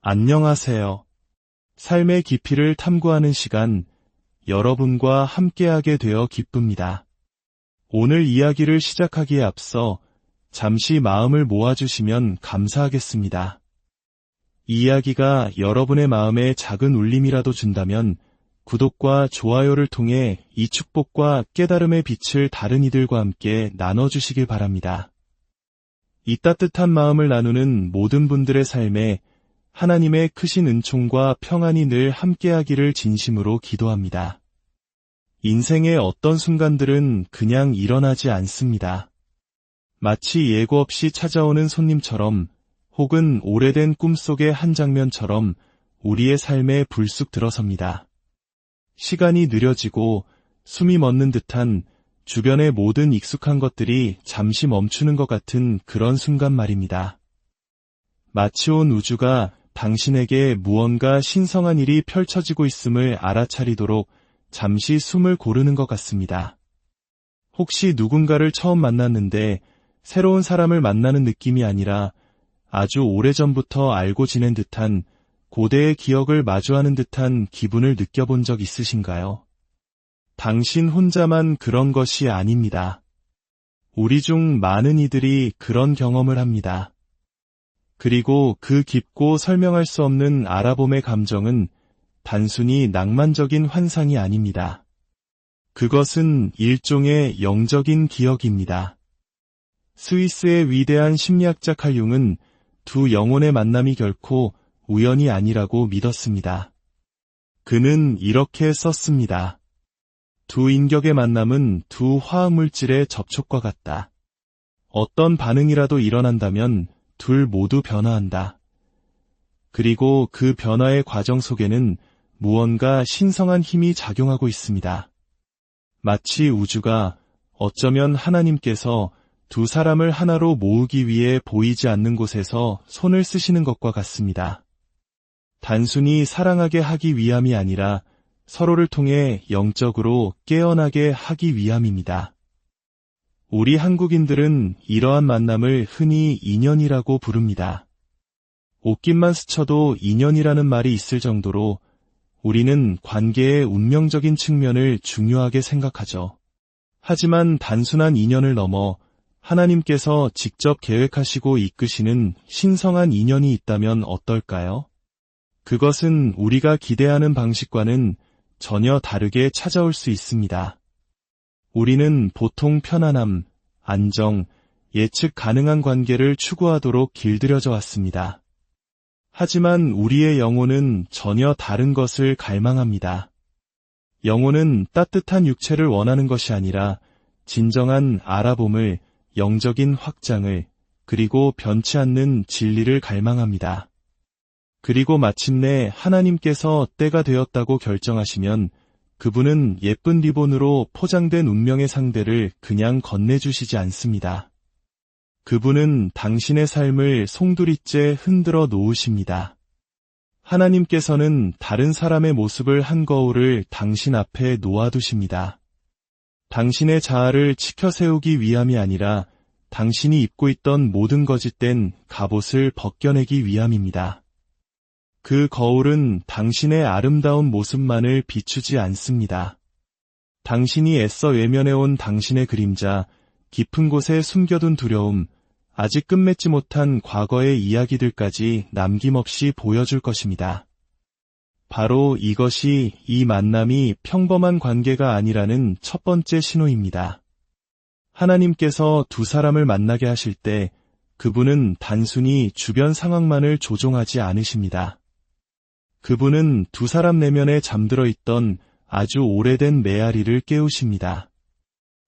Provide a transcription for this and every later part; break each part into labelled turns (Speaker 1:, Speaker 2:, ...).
Speaker 1: 안녕하세요. 삶의 깊이를 탐구하는 시간, 여러분과 함께하게 되어 기쁩니다. 오늘 이야기를 시작하기에 앞서 잠시 마음을 모아주시면 감사하겠습니다. 이 이야기가 여러분의 마음에 작은 울림이라도 준다면 구독과 좋아요를 통해 이 축복과 깨달음의 빛을 다른 이들과 함께 나눠주시길 바랍니다. 이 따뜻한 마음을 나누는 모든 분들의 삶에 하나님의 크신 은총과 평안이 늘 함께하기를 진심으로 기도합니다. 인생의 어떤 순간들은 그냥 일어나지 않습니다. 마치 예고 없이 찾아오는 손님처럼 혹은 오래된 꿈속의 한 장면처럼 우리의 삶에 불쑥 들어섭니다. 시간이 느려지고 숨이 멎는 듯한 주변의 모든 익숙한 것들이 잠시 멈추는 것 같은 그런 순간 말입니다. 마치 온 우주가 당신에게 무언가 신성한 일이 펼쳐지고 있음을 알아차리도록 잠시 숨을 고르는 것 같습니다. 혹시 누군가를 처음 만났는데 새로운 사람을 만나는 느낌이 아니라 아주 오래전부터 알고 지낸 듯한 고대의 기억을 마주하는 듯한 기분을 느껴본 적 있으신가요? 당신 혼자만 그런 것이 아닙니다. 우리 중 많은 이들이 그런 경험을 합니다. 그리고 그 깊고 설명할 수 없는 알아봄의 감정은 단순히 낭만적인 환상이 아닙니다. 그것은 일종의 영적인 기억입니다. 스위스의 위대한 심리학자 칼 융은 두 영혼의 만남이 결코 우연이 아니라고 믿었습니다. 그는 이렇게 썼습니다. 두 인격의 만남은 두 화학물질의 접촉과 같다. 어떤 반응이라도 일어난다면 둘 모두 변화한다. 그리고 그 변화의 과정 속에는 무언가 신성한 힘이 작용하고 있습니다. 마치 우주가 어쩌면 하나님께서 두 사람을 하나로 모으기 위해 보이지 않는 곳에서 손을 쓰시는 것과 같습니다. 단순히 사랑하게 하기 위함이 아니라 서로를 통해 영적으로 깨어나게 하기 위함입니다. 우리 한국인들은 이러한 만남을 흔히 인연이라고 부릅니다. 옷깃만 스쳐도 인연이라는 말이 있을 정도로 우리는 관계의 운명적인 측면을 중요하게 생각하죠. 하지만 단순한 인연을 넘어 하나님께서 직접 계획하시고 이끄시는 신성한 인연이 있다면 어떨까요? 그것은 우리가 기대하는 방식과는 전혀 다르게 찾아올 수 있습니다. 우리는 보통 편안함, 안정, 예측 가능한 관계를 추구하도록 길들여져 왔습니다. 하지만 우리의 영혼은 전혀 다른 것을 갈망합니다. 영혼은 따뜻한 육체를 원하는 것이 아니라 진정한 알아봄을, 영적인 확장을, 그리고 변치 않는 진리를 갈망합니다. 그리고 마침내 하나님께서 때가 되었다고 결정하시면 그분은 예쁜 리본으로 포장된 운명의 상대를 그냥 건네주시지 않습니다. 그분은 당신의 삶을 송두리째 흔들어 놓으십니다. 하나님께서는 다른 사람의 모습을 한 거울을 당신 앞에 놓아두십니다. 당신의 자아를 치켜세우기 위함이 아니라 당신이 입고 있던 모든 거짓된 갑옷을 벗겨내기 위함입니다. 그 거울은 당신의 아름다운 모습만을 비추지 않습니다. 당신이 애써 외면해온 당신의 그림자, 깊은 곳에 숨겨둔 두려움, 아직 끝맺지 못한 과거의 이야기들까지 남김없이 보여줄 것입니다. 바로 이것이 이 만남이 평범한 관계가 아니라는 첫 번째 신호입니다. 하나님께서 두 사람을 만나게 하실 때 그분은 단순히 주변 상황만을 조종하지 않으십니다. 그분은 두 사람 내면에 잠들어 있던 아주 오래된 메아리를 깨우십니다.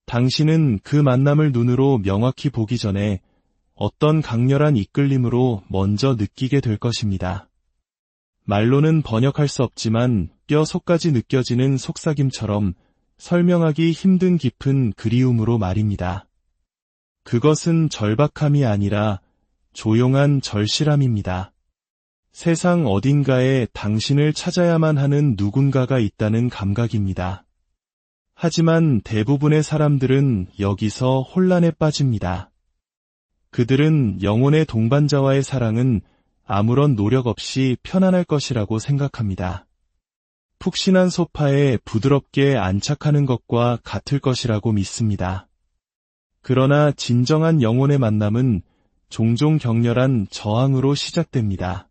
Speaker 1: 당신은 그 만남을 눈으로 명확히 보기 전에 어떤 강렬한 이끌림으로 먼저 느끼게 될 것입니다. 말로는 번역할 수 없지만 뼈 속까지 느껴지는 속삭임처럼 설명하기 힘든 깊은 그리움으로 말입니다. 그것은 절박함이 아니라 조용한 절실함입니다. 세상 어딘가에 당신을 찾아야만 하는 누군가가 있다는 감각입니다. 하지만 대부분의 사람들은 여기서 혼란에 빠집니다. 그들은 영혼의 동반자와의 사랑은 아무런 노력 없이 편안할 것이라고 생각합니다. 푹신한 소파에 부드럽게 안착하는 것과 같을 것이라고 믿습니다. 그러나 진정한 영혼의 만남은 종종 격렬한 저항으로 시작됩니다.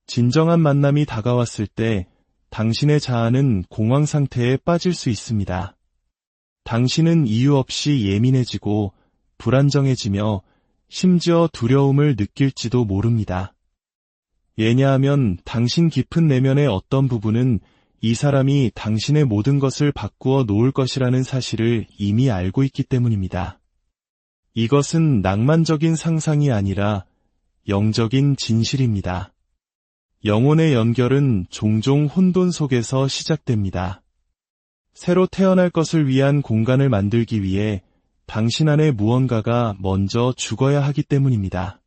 Speaker 1: 진정한 만남이 다가왔을 때 당신의 자아는 공황 상태에 빠질 수 있습니다. 당신은 이유 없이 예민해지고 불안정해지며 심지어 두려움을 느낄지도 모릅니다. 왜냐하면 당신 깊은 내면의 어떤 부분은 이 사람이 당신의 모든 것을 바꾸어 놓을 것이라는 사실을 이미 알고 있기 때문입니다. 이것은 낭만적인 상상이 아니라 영적인 진실입니다. 영혼의 연결은 종종 혼돈 속에서 시작됩니다. 새로 태어날 것을 위한 공간을 만들기 위해 당신 안에 무언가가 먼저 죽어야 하기 때문입니다.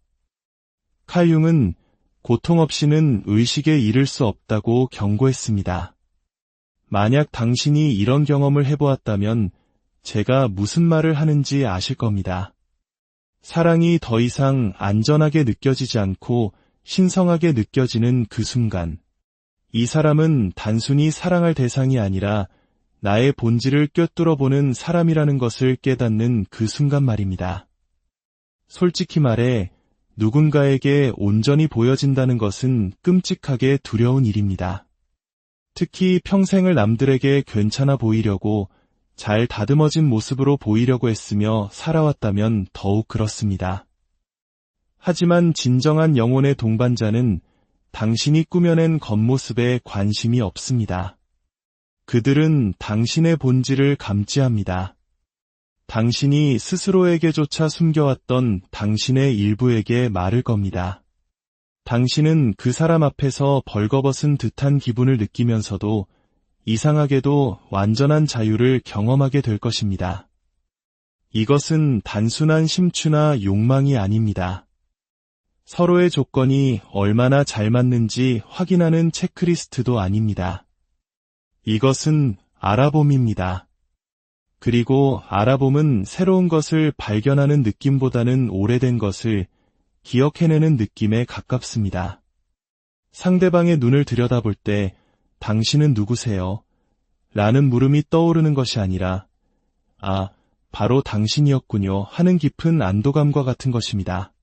Speaker 1: 칼 융은 고통 없이는 의식에 이를 수 없다고 경고했습니다. 만약 당신이 이런 경험을 해보았다면 제가 무슨 말을 하는지 아실 겁니다. 사랑이 더 이상 안전하게 느껴지지 않고 신성하게 느껴지는 그 순간, 이 사람은 단순히 사랑할 대상이 아니라 나의 본질을 꿰뚫어보는 사람이라는 것을 깨닫는 그 순간 말입니다. 솔직히 말해 누군가에게 온전히 보여진다는 것은 끔찍하게 두려운 일입니다. 특히 평생을 남들에게 괜찮아 보이려고 잘 다듬어진 모습으로 보이려고 했으며 살아왔다면 더욱 그렇습니다. 하지만 진정한 영혼의 동반자는 당신이 꾸며낸 겉모습에 관심이 없습니다. 그들은 당신의 본질을 감지합니다. 당신이 스스로에게조차 숨겨왔던 당신의 일부에게 말을 겁니다. 당신은 그 사람 앞에서 벌거벗은 듯한 기분을 느끼면서도 이상하게도 완전한 자유를 경험하게 될 것입니다. 이것은 단순한 심취나 욕망이 아닙니다. 서로의 조건이 얼마나 잘 맞는지 확인하는 체크리스트도 아닙니다. 이것은 알아봄입니다. 그리고 알아봄은 새로운 것을 발견하는 느낌보다는 오래된 것을 기억해내는 느낌에 가깝습니다. 상대방의 눈을 들여다볼 때 당신은 누구세요? 라는 물음이 떠오르는 것이 아니라 아, 바로 당신이었군요 하는 깊은 안도감과 같은 것입니다.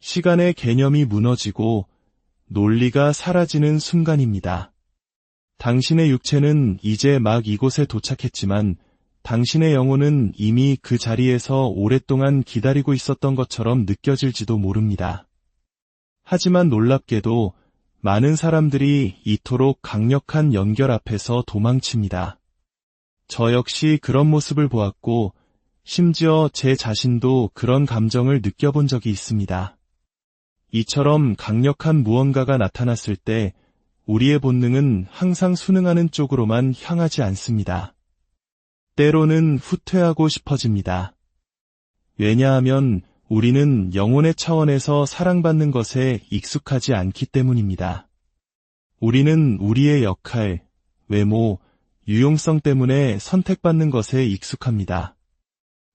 Speaker 1: 시간의 개념이 무너지고 논리가 사라지는 순간입니다. 당신의 육체는 이제 막 이곳에 도착했지만 당신의 영혼은 이미 그 자리에서 오랫동안 기다리고 있었던 것처럼 느껴질지도 모릅니다. 하지만 놀랍게도 많은 사람들이 이토록 강력한 연결 앞에서 도망칩니다. 저 역시 그런 모습을 보았고 심지어 제 자신도 그런 감정을 느껴본 적이 있습니다. 이처럼 강력한 무언가가 나타났을 때 우리의 본능은 항상 순응하는 쪽으로만 향하지 않습니다. 때로는 후퇴하고 싶어집니다. 왜냐하면 우리는 영혼의 차원에서 사랑받는 것에 익숙하지 않기 때문입니다. 우리는 우리의 역할, 외모, 유용성 때문에 선택받는 것에 익숙합니다.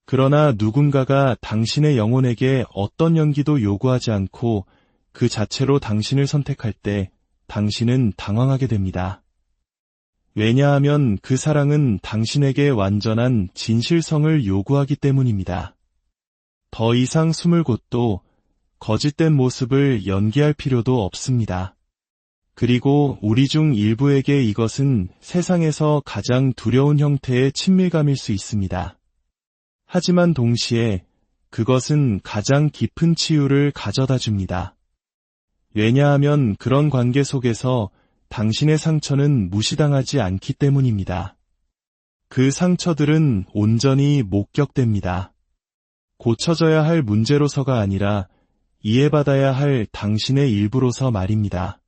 Speaker 1: 그러나 누군가가 당신의 영혼에게 어떤 연기도 요구하지 않고 그 자체로 당신을 선택할 때 당신은 당황하게 됩니다. 왜냐하면 그 사랑은 당신에게 완전한 진실성을 요구하기 때문입니다. 더 이상 숨을 곳도 거짓된 모습을 연기할 필요도 없습니다. 그리고 우리 중 일부에게 이것은 세상에서 가장 두려운 형태의 친밀감일 수 있습니다. 하지만 동시에 그것은 가장 깊은 치유를 가져다 줍니다. 왜냐하면 그런 관계 속에서 당신의 상처는 무시당하지 않기 때문입니다. 그 상처들은 온전히 목격됩니다. 고쳐져야 할 문제로서가 아니라 이해받아야 할 당신의 일부로서 말입니다.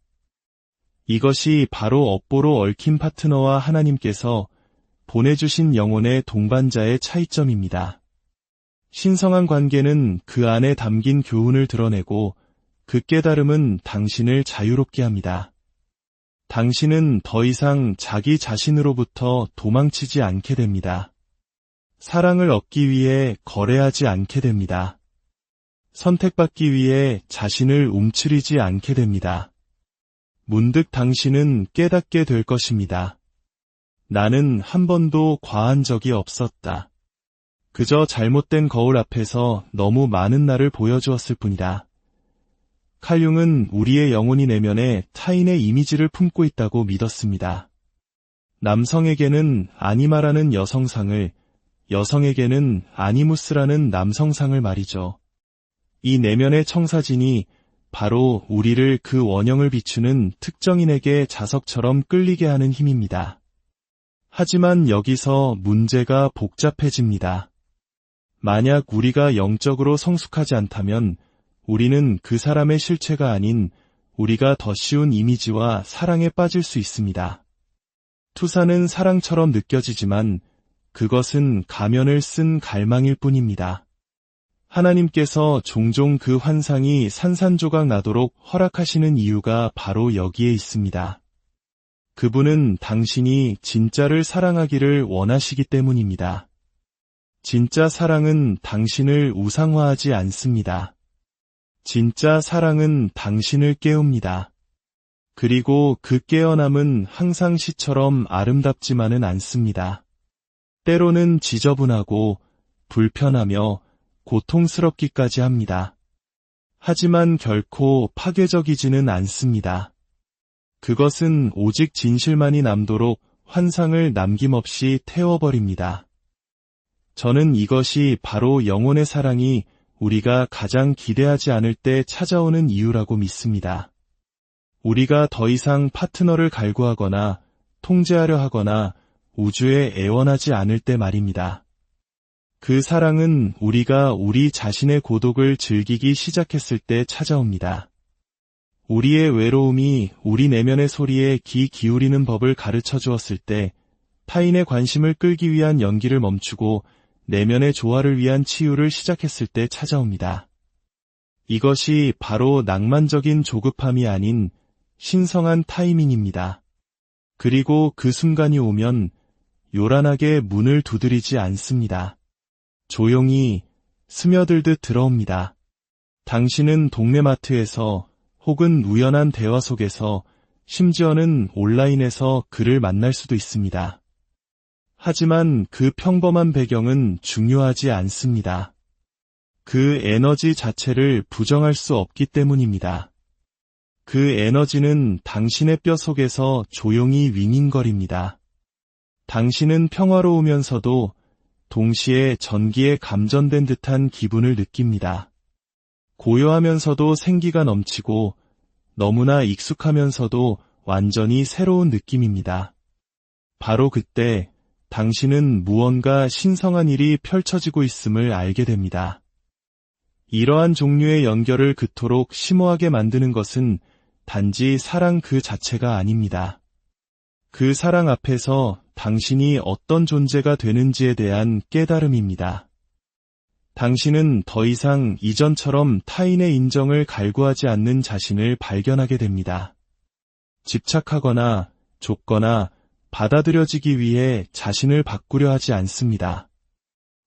Speaker 1: 이것이 바로 업보로 얽힌 파트너와 하나님께서 보내주신 영혼의 동반자의 차이점입니다. 신성한 관계는 그 안에 담긴 교훈을 드러내고 그 깨달음은 당신을 자유롭게 합니다. 당신은 더 이상 자기 자신으로부터 도망치지 않게 됩니다. 사랑을 얻기 위해 거래하지 않게 됩니다. 선택받기 위해 자신을 움츠리지 않게 됩니다. 문득 당신은 깨닫게 될 것입니다. 나는 한 번도 과한 적이 없었다. 그저 잘못된 거울 앞에서 너무 많은 나를 보여주었을 뿐이다. 칼융은 우리의 영혼이 내면에 타인의 이미지를 품고 있다고 믿었습니다. 남성에게는 아니마라는 여성상을, 여성에게는 아니무스라는 남성상을 말이죠. 이 내면의 청사진이 바로 우리를 그 원형을 비추는 특정인에게 자석처럼 끌리게 하는 힘입니다. 하지만 여기서 문제가 복잡해집니다. 만약 우리가 영적으로 성숙하지 않다면 우리는 그 사람의 실체가 아닌 우리가 더 쉬운 이미지와 사랑에 빠질 수 있습니다. 투사는 사랑처럼 느껴지지만 그것은 가면을 쓴 갈망일 뿐입니다. 하나님께서 종종 그 환상이 산산조각 나도록 허락하시는 이유가 바로 여기에 있습니다. 그분은 당신이 진짜를 사랑하기를 원하시기 때문입니다. 진짜 사랑은 당신을 우상화하지 않습니다. 진짜 사랑은 당신을 깨웁니다. 그리고 그 깨어남은 항상 시처럼 아름답지만은 않습니다. 때로는 지저분하고 불편하며 고통스럽기까지 합니다. 하지만 결코 파괴적이지는 않습니다. 그것은 오직 진실만이 남도록 환상을 남김없이 태워버립니다. 저는 이것이 바로 영혼의 사랑이 우리가 가장 기대하지 않을 때 찾아오는 이유라고 믿습니다. 우리가 더 이상 파트너를 갈구하거나 통제하려 하거나 우주에 애원하지 않을 때 말입니다. 그 사랑은 우리가 우리 자신의 고독을 즐기기 시작했을 때 찾아옵니다. 우리의 외로움이 우리 내면의 소리에 귀 기울이는 법을 가르쳐 주었을 때 타인의 관심을 끌기 위한 연기를 멈추고 내면의 조화를 위한 치유를 시작했을 때 찾아옵니다. 이것이 바로 낭만적인 조급함이 아닌 신성한 타이밍입니다. 그리고 그 순간이 오면 요란하게 문을 두드리지 않습니다. 조용히 스며들듯 들어옵니다. 당신은 동네 마트에서 혹은 우연한 대화 속에서 심지어는 온라인에서 그를 만날 수도 있습니다. 하지만 그 평범한 배경은 중요하지 않습니다. 그 에너지 자체를 부정할 수 없기 때문입니다. 그 에너지는 당신의 뼈 속에서 조용히 윙윙거립니다. 당신은 평화로우면서도 동시에 전기에 감전된 듯한 기분을 느낍니다. 고요하면서도 생기가 넘치고 너무나 익숙하면서도 완전히 새로운 느낌입니다. 바로 그때 당신은 무언가 신성한 일이 펼쳐지고 있음을 알게 됩니다. 이러한 종류의 연결을 그토록 심오하게 만드는 것은 단지 사랑 그 자체가 아닙니다. 그 사랑 앞에서 당신이 어떤 존재가 되는지에 대한 깨달음입니다. 당신은 더 이상 이전처럼 타인의 인정을 갈구하지 않는 자신을 발견하게 됩니다. 집착하거나 좁거나 받아들여지기 위해 자신을 바꾸려 하지 않습니다.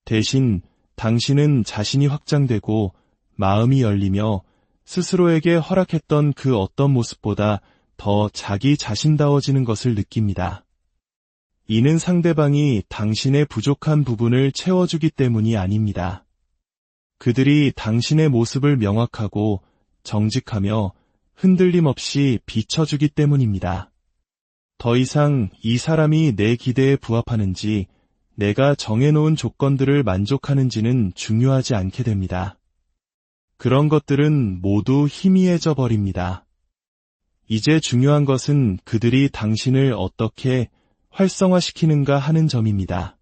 Speaker 1: 대신 당신은 자신이 확장되고 마음이 열리며 스스로에게 허락했던 그 어떤 모습보다 더 자기 자신다워지는 것을 느낍니다. 이는 상대방이 당신의 부족한 부분을 채워주기 때문이 아닙니다. 그들이 당신의 모습을 명확하고 정직하며 흔들림 없이 비춰주기 때문입니다. 더 이상 이 사람이 내 기대에 부합하는지 내가 정해놓은 조건들을 만족하는지는 중요하지 않게 됩니다. 그런 것들은 모두 희미해져 버립니다. 이제 중요한 것은 그들이 당신을 어떻게 활성화시키는가 하는 점입니다.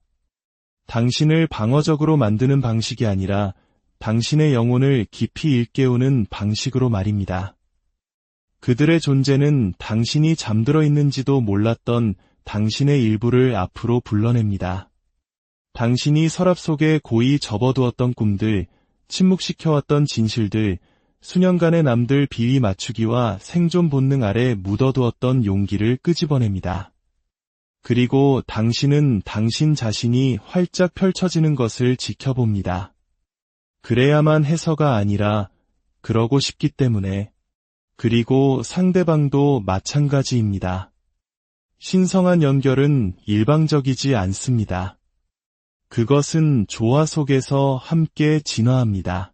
Speaker 1: 당신을 방어적으로 만드는 방식이 아니라 당신의 영혼을 깊이 일깨우는 방식으로 말입니다. 그들의 존재는 당신이 잠들어 있는지도 몰랐던 당신의 일부를 앞으로 불러냅니다. 당신이 서랍 속에 고이 접어두었던 꿈들, 침묵시켜왔던 진실들, 수년간의 남들 비위 맞추기와 생존 본능 아래 묻어두었던 용기를 끄집어냅니다. 그리고 당신은 당신 자신이 활짝 펼쳐지는 것을 지켜봅니다. 그래야만 해서가 아니라 그러고 싶기 때문에. 그리고 상대방도 마찬가지입니다. 신성한 연결은 일방적이지 않습니다. 그것은 조화 속에서 함께 진화합니다.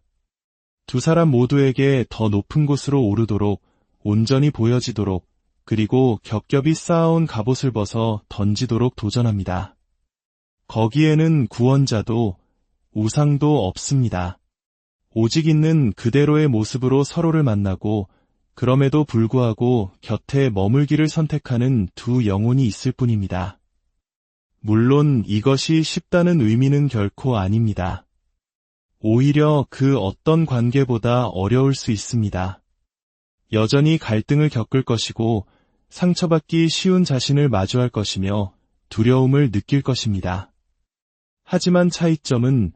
Speaker 1: 두 사람 모두에게 더 높은 곳으로 오르도록, 온전히 보여지도록, 그리고 겹겹이 쌓아온 갑옷을 벗어 던지도록 도전합니다. 거기에는 구원자도 우상도 없습니다. 오직 있는 그대로의 모습으로 서로를 만나고 그럼에도 불구하고 곁에 머물기를 선택하는 두 영혼이 있을 뿐입니다. 물론 이것이 쉽다는 의미는 결코 아닙니다. 오히려 그 어떤 관계보다 어려울 수 있습니다. 여전히 갈등을 겪을 것이고 상처받기 쉬운 자신을 마주할 것이며 두려움을 느낄 것입니다. 하지만 차이점은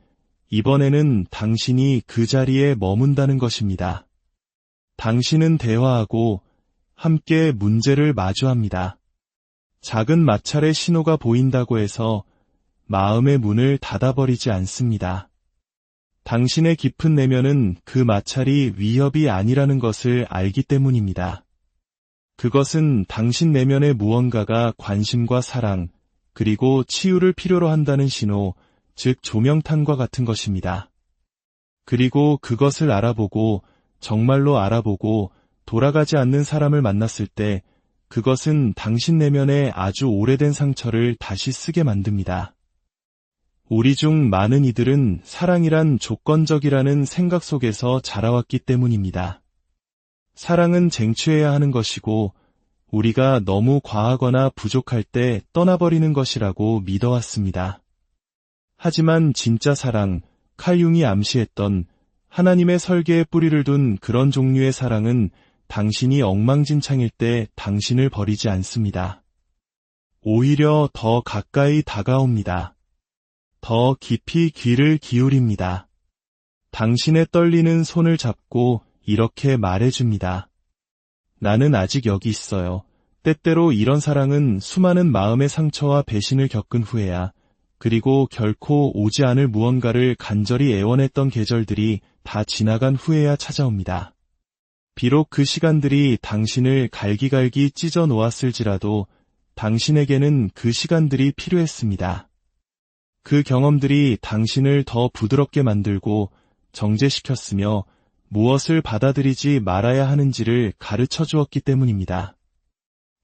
Speaker 1: 이번에는 당신이 그 자리에 머문다는 것입니다. 당신은 대화하고 함께 문제를 마주합니다. 작은 마찰의 신호가 보인다고 해서 마음의 문을 닫아버리지 않습니다. 당신의 깊은 내면은 그 마찰이 위협이 아니라는 것을 알기 때문입니다. 그것은 당신 내면의 무언가가 관심과 사랑, 그리고 치유를 필요로 한다는 신호, 즉 조명탄과 같은 것입니다. 그리고 그것을 알아보고 정말로 알아보고 돌아가지 않는 사람을 만났을 때 그것은 당신 내면의 아주 오래된 상처를 다시 쓰게 만듭니다. 우리 중 많은 이들은 사랑이란 조건적이라는 생각 속에서 자라왔기 때문입니다. 사랑은 쟁취해야 하는 것이고 우리가 너무 과하거나 부족할 때 떠나버리는 것이라고 믿어왔습니다. 하지만 진짜 사랑, 칼 융이 암시했던 하나님의 설계에 뿌리를 둔 그런 종류의 사랑은 당신이 엉망진창일 때 당신을 버리지 않습니다. 오히려 더 가까이 다가옵니다. 더 깊이 귀를 기울입니다. 당신의 떨리는 손을 잡고 이렇게 말해줍니다. 나는 아직 여기 있어요. 때때로 이런 사랑은 수많은 마음의 상처와 배신을 겪은 후에야, 그리고 결코 오지 않을 무언가를 간절히 애원했던 계절들이 다 지나간 후에야 찾아옵니다. 비록 그 시간들이 당신을 갈기갈기 찢어 놓았을지라도 당신에게는 그 시간들이 필요했습니다. 그 경험들이 당신을 더 부드럽게 만들고 정제시켰으며 무엇을 받아들이지 말아야 하는지를 가르쳐 주었기 때문입니다.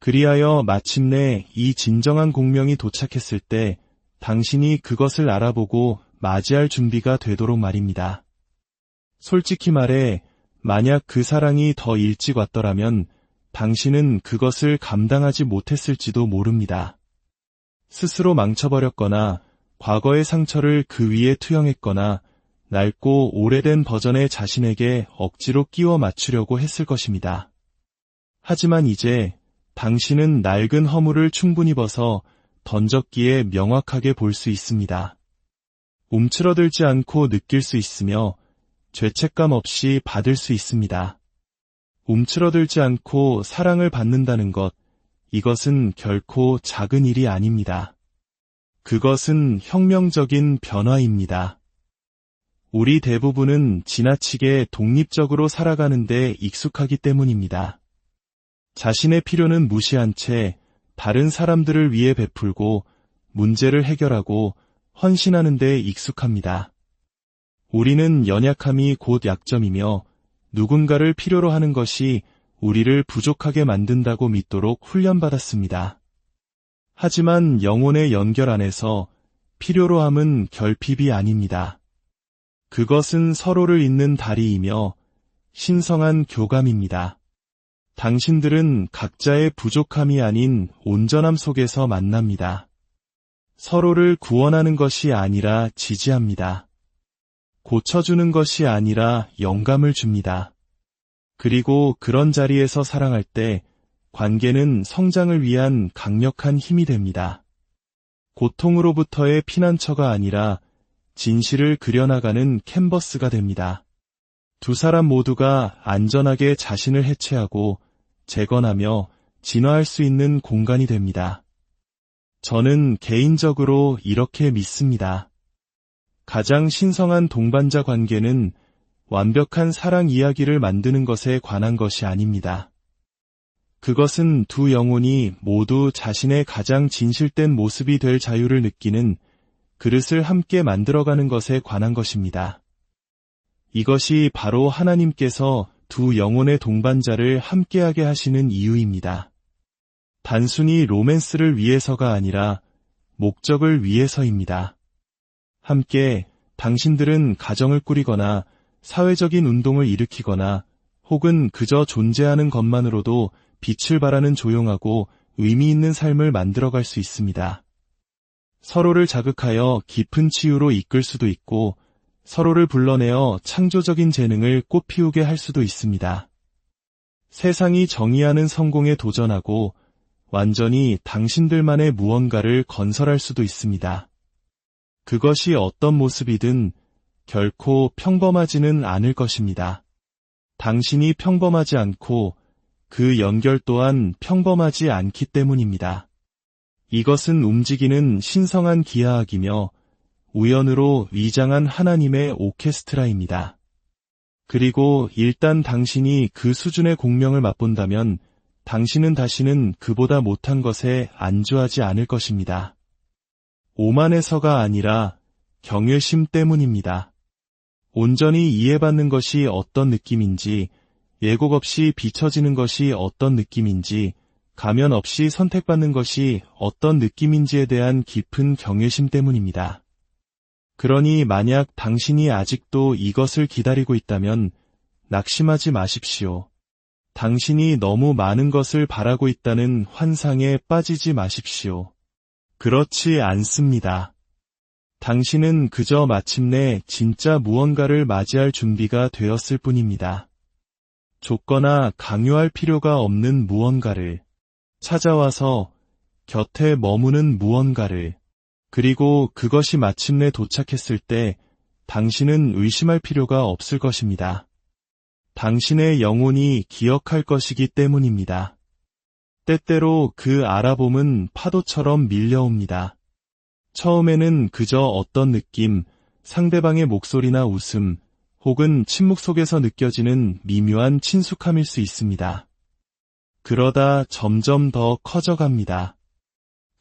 Speaker 1: 그리하여 마침내 이 진정한 공명이 도착했을 때 당신이 그것을 알아보고 맞이할 준비가 되도록 말입니다. 솔직히 말해, 만약 그 사랑이 더 일찍 왔더라면 당신은 그것을 감당하지 못했을지도 모릅니다. 스스로 망쳐버렸거나 과거의 상처를 그 위에 투영했거나 낡고 오래된 버전의 자신에게 억지로 끼워 맞추려고 했을 것입니다. 하지만 이제 당신은 낡은 허물을 충분히 벗어 던졌기에 명확하게 볼 수 있습니다. 움츠러들지 않고 느낄 수 있으며 죄책감 없이 받을 수 있습니다. 움츠러들지 않고 사랑을 받는다는 것, 이것은 결코 작은 일이 아닙니다. 그것은 혁명적인 변화입니다. 우리 대부분은 지나치게 독립적으로 살아가는데 익숙하기 때문입니다. 자신의 필요는 무시한 채 다른 사람들을 위해 베풀고 문제를 해결하고 헌신하는 데 익숙합니다. 우리는 연약함이 곧 약점이며 누군가를 필요로 하는 것이 우리를 부족하게 만든다고 믿도록 훈련받았습니다. 하지만 영혼의 연결 안에서 필요로 함은 결핍이 아닙니다. 그것은 서로를 잇는 다리이며 신성한 교감입니다. 당신들은 각자의 부족함이 아닌 온전함 속에서 만납니다. 서로를 구원하는 것이 아니라 지지합니다. 고쳐주는 것이 아니라 영감을 줍니다. 그리고 그런 자리에서 사랑할 때 관계는 성장을 위한 강력한 힘이 됩니다. 고통으로부터의 피난처가 아니라 진실을 그려나가는 캔버스가 됩니다. 두 사람 모두가 안전하게 자신을 해체하고 재건하며 진화할 수 있는 공간이 됩니다. 저는 개인적으로 이렇게 믿습니다. 가장 신성한 동반자 관계는 완벽한 사랑 이야기를 만드는 것에 관한 것이 아닙니다. 그것은 두 영혼이 모두 자신의 가장 진실된 모습이 될 자유를 느끼는 그릇을 함께 만들어가는 것에 관한 것입니다. 이것이 바로 하나님께서 두 영혼의 동반자를 함께하게 하시는 이유입니다. 단순히 로맨스를 위해서가 아니라 목적을 위해서입니다. 함께 당신들은 가정을 꾸리거나 사회적인 운동을 일으키거나 혹은 그저 존재하는 것만으로도 빛을 발하는 조용하고 의미 있는 삶을 만들어갈 수 있습니다. 서로를 자극하여 깊은 치유로 이끌 수도 있고 서로를 불러내어 창조적인 재능을 꽃피우게 할 수도 있습니다. 세상이 정의하는 성공에 도전하고 완전히 당신들만의 무언가를 건설할 수도 있습니다. 그것이 어떤 모습이든 결코 평범하지는 않을 것입니다. 당신이 평범하지 않고 그 연결 또한 평범하지 않기 때문입니다. 이것은 움직이는 신성한 기하학이며 우연으로 위장한 하나님의 오케스트라입니다. 그리고 일단 당신이 그 수준의 공명을 맛본다면 당신은 다시는 그보다 못한 것에 안주하지 않을 것입니다. 오만에서가 아니라 경외심 때문입니다. 온전히 이해받는 것이 어떤 느낌인지, 예고 없이 비춰지는 것이 어떤 느낌인지, 가면 없이 선택받는 것이 어떤 느낌인지에 대한 깊은 경외심 때문입니다. 그러니 만약 당신이 아직도 이것을 기다리고 있다면 낙심하지 마십시오. 당신이 너무 많은 것을 바라고 있다는 환상에 빠지지 마십시오. 그렇지 않습니다. 당신은 그저 마침내 진짜 무언가를 맞이할 준비가 되었을 뿐입니다. 좁거나 강요할 필요가 없는 무언가를, 찾아와서 곁에 머무는 무언가를, 그리고 그것이 마침내 도착했을 때 당신은 의심할 필요가 없을 것입니다. 당신의 영혼이 기억할 것이기 때문입니다. 때때로 그 알아봄은 파도처럼 밀려옵니다. 처음에는 그저 어떤 느낌, 상대방의 목소리나 웃음, 혹은 침묵 속에서 느껴지는 미묘한 친숙함일 수 있습니다. 그러다 점점 더 커져갑니다.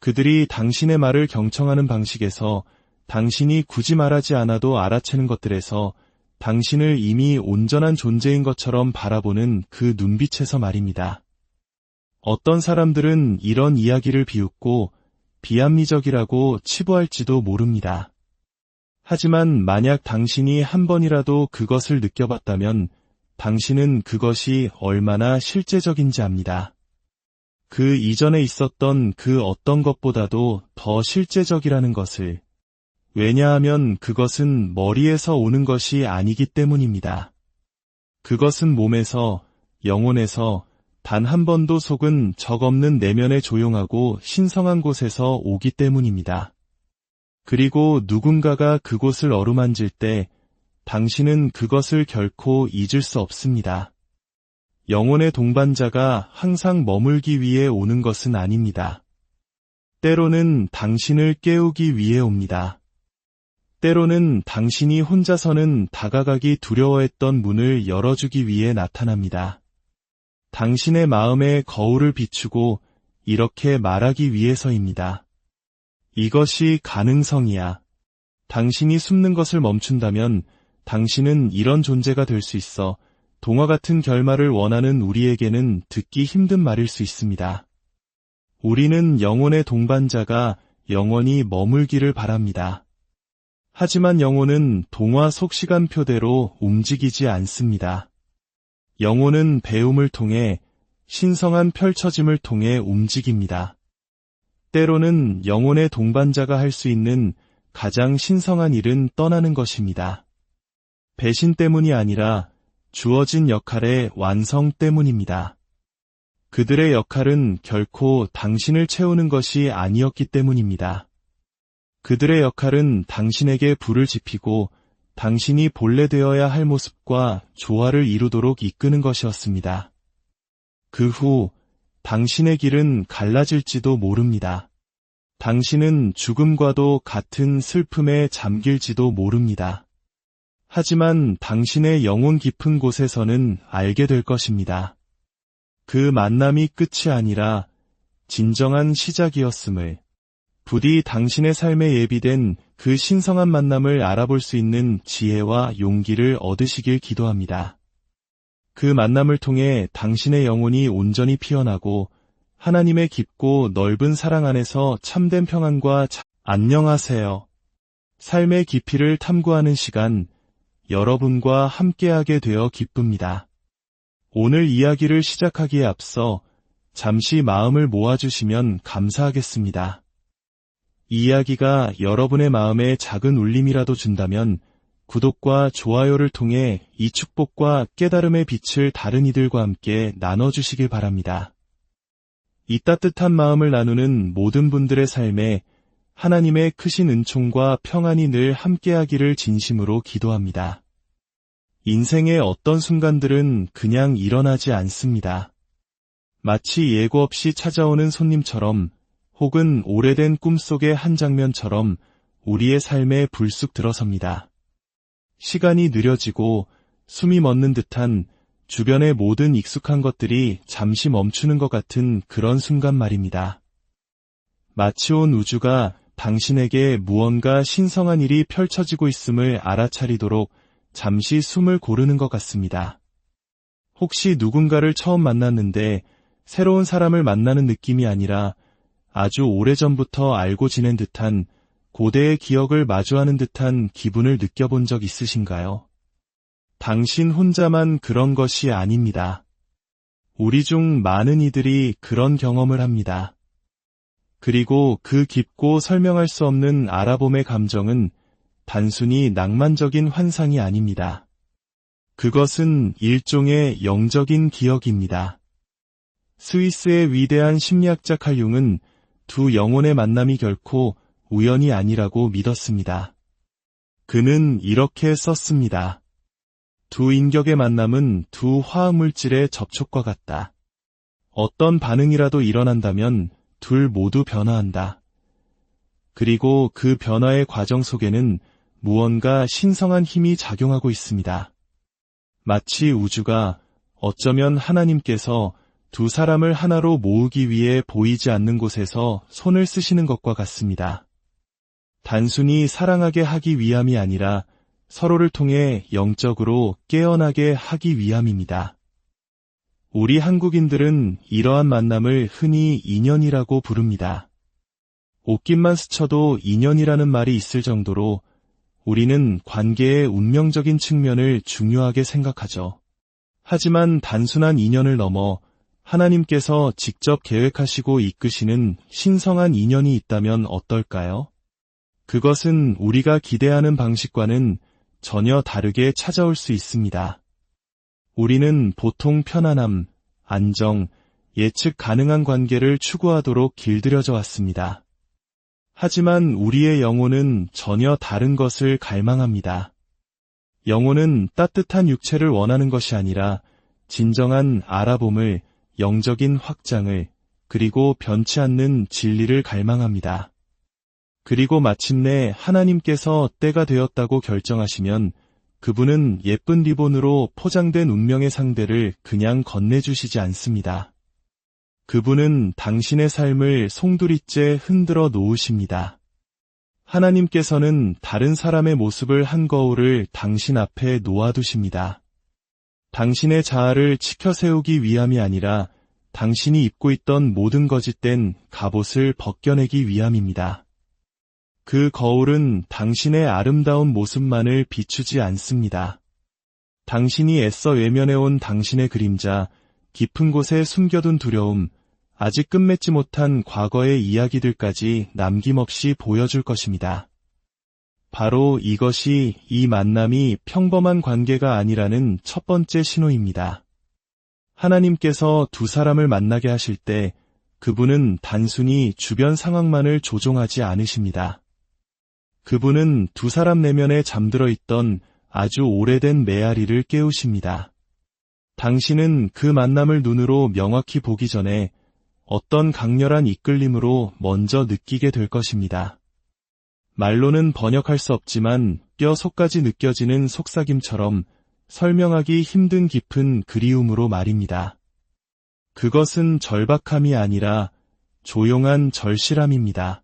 Speaker 1: 그들이 당신의 말을 경청하는 방식에서, 당신이 굳이 말하지 않아도 알아채는 것들에서, 당신을 이미 온전한 존재인 것처럼 바라보는 그 눈빛에서 말입니다. 어떤 사람들은 이런 이야기를 비웃고 비합리적이라고 치부할지도 모릅니다. 하지만 만약 당신이 한 번이라도 그것을 느껴봤다면 당신은 그것이 얼마나 실제적인지 압니다. 그 이전에 있었던 그 어떤 것보다도 더 실제적이라는 것을. 왜냐하면 그것은 머리에서 오는 것이 아니기 때문입니다. 그것은 몸에서, 영혼에서 단 한 번도 속은 적 없는 내면의 조용하고 신성한 곳에서 오기 때문입니다. 그리고 누군가가 그곳을 어루만질 때 당신은 그것을 결코 잊을 수 없습니다. 영혼의 동반자가 항상 머물기 위해 오는 것은 아닙니다. 때로는 당신을 깨우기 위해 옵니다. 때로는 당신이 혼자서는 다가가기 두려워했던 문을 열어주기 위해 나타납니다. 당신의 마음에 거울을 비추고 이렇게 말하기 위해서입니다. 이것이 가능성이야. 당신이 숨는 것을 멈춘다면 당신은 이런 존재가 될 수 있어. 동화 같은 결말을 원하는 우리에게는 듣기 힘든 말일 수 있습니다. 우리는 영혼의 동반자가 영원히 머물기를 바랍니다. 하지만 영혼은 동화 속 시간표대로 움직이지 않습니다. 영혼은 배움을 통해, 신성한 펼쳐짐을 통해 움직입니다. 때로는 영혼의 동반자가 할 수 있는 가장 신성한 일은 떠나는 것입니다. 배신 때문이 아니라 주어진 역할의 완성 때문입니다. 그들의 역할은 결코 당신을 채우는 것이 아니었기 때문입니다. 그들의 역할은 당신에게 불을 지피고 당신이 본래 되어야 할 모습과 조화를 이루도록 이끄는 것이었습니다. 그 후 당신의 길은 갈라질지도 모릅니다. 당신은 죽음과도 같은 슬픔에 잠길지도 모릅니다. 하지만 당신의 영혼 깊은 곳에서는 알게 될 것입니다. 그 만남이 끝이 아니라 진정한 시작이었음을, 부디 당신의 삶에 예비된 그 신성한 만남을 알아볼 수 있는 지혜와 용기를 얻으시길 기도합니다. 그 만남을 통해 당신의 영혼이 온전히 피어나고 하나님의 깊고 넓은 사랑 안에서 참된 평안과 안녕하세요. 삶의 깊이를 탐구하는 시간, 여러분과 함께하게 되어 기쁩니다. 오늘 이야기를 시작하기에 앞서 잠시 마음을 모아주시면 감사하겠습니다. 이 이야기가 여러분의 마음에 작은 울림이라도 준다면 구독과 좋아요를 통해 이 축복과 깨달음의 빛을 다른 이들과 함께 나눠주시길 바랍니다. 이 따뜻한 마음을 나누는 모든 분들의 삶에 하나님의 크신 은총과 평안이 늘 함께하기를 진심으로 기도합니다. 인생의 어떤 순간들은 그냥 일어나지 않습니다. 마치 예고 없이 찾아오는 손님처럼 혹은 오래된 꿈속의 한 장면처럼 우리의 삶에 불쑥 들어섭니다. 시간이 느려지고 숨이 멎는 듯한 주변의 모든 익숙한 것들이 잠시 멈추는 것 같은 그런 순간 말입니다. 마치 온 우주가 당신에게 무언가 신성한 일이 펼쳐지고 있음을 알아차리도록 잠시 숨을 고르는 것 같습니다. 혹시 누군가를 처음 만났는데 새로운 사람을 만나는 느낌이 아니라 아주 오래전부터 알고 지낸 듯한 고대의 기억을 마주하는 듯한 기분을 느껴본 적 있으신가요? 당신 혼자만 그런 것이 아닙니다. 우리 중 많은 이들이 그런 경험을 합니다. 그리고 그 깊고 설명할 수 없는 알아봄의 감정은 단순히 낭만적인 환상이 아닙니다. 그것은 일종의 영적인 기억입니다. 스위스의 위대한 심리학자 칼 융은 두 영혼의 만남이 결코 우연이 아니라고 믿었습니다. 그는 이렇게 썼습니다. 두 인격의 만남은 두 화학물질의 접촉과 같다. 어떤 반응이라도 일어난다면 둘 모두 변화한다. 그리고 그 변화의 과정 속에는 무언가 신성한 힘이 작용하고 있습니다. 마치 우주가 어쩌면 하나님께서 두 사람을 하나로 모으기 위해 보이지 않는 곳에서 손을 쓰시는 것과 같습니다. 단순히 사랑하게 하기 위함이 아니라 서로를 통해 영적으로 깨어나게 하기 위함입니다. 우리 한국인들은 이러한 만남을 흔히 인연이라고 부릅니다. 옷깃만 스쳐도 인연이라는 말이 있을 정도로 우리는 관계의 운명적인 측면을 중요하게 생각하죠. 하지만 단순한 인연을 넘어 하나님께서 직접 계획하시고 이끄시는 신성한 인연이 있다면 어떨까요? 그것은 우리가 기대하는 방식과는 전혀 다르게 찾아올 수 있습니다. 우리는 보통 편안함, 안정, 예측 가능한 관계를 추구하도록 길들여져 왔습니다. 하지만 우리의 영혼은 전혀 다른 것을 갈망합니다. 영혼은 따뜻한 육체를 원하는 것이 아니라 진정한 알아봄을, 영적인 확장을, 그리고 변치 않는 진리를 갈망합니다. 그리고 마침내 하나님께서 때가 되었다고 결정하시면 그분은 예쁜 리본으로 포장된 운명의 상대를 그냥 건네주시지 않습니다. 그분은 당신의 삶을 송두리째 흔들어 놓으십니다. 하나님께서는 다른 사람의 모습을 한 거울을 당신 앞에 놓아두십니다. 당신의 자아를 치켜세우기 위함이 아니라 당신이 입고 있던 모든 거짓된 갑옷을 벗겨내기 위함입니다. 그 거울은 당신의 아름다운 모습만을 비추지 않습니다. 당신이 애써 외면해온 당신의 그림자, 깊은 곳에 숨겨둔 두려움, 아직 끝맺지 못한 과거의 이야기들까지 남김없이 보여줄 것입니다. 바로 이것이 이 만남이 평범한 관계가 아니라는 첫 번째 신호입니다. 하나님께서 두 사람을 만나게 하실 때 그분은 단순히 주변 상황만을 조종하지 않으십니다. 그분은 두 사람 내면에 잠들어 있던 아주 오래된 메아리를 깨우십니다. 당신은 그 만남을 눈으로 명확히 보기 전에 어떤 강렬한 이끌림으로 먼저 느끼게 될 것입니다. 말로는 번역할 수 없지만 뼈 속까지 느껴지는 속삭임처럼 설명하기 힘든 깊은 그리움으로 말입니다. 그것은 절박함이 아니라 조용한 절실함입니다.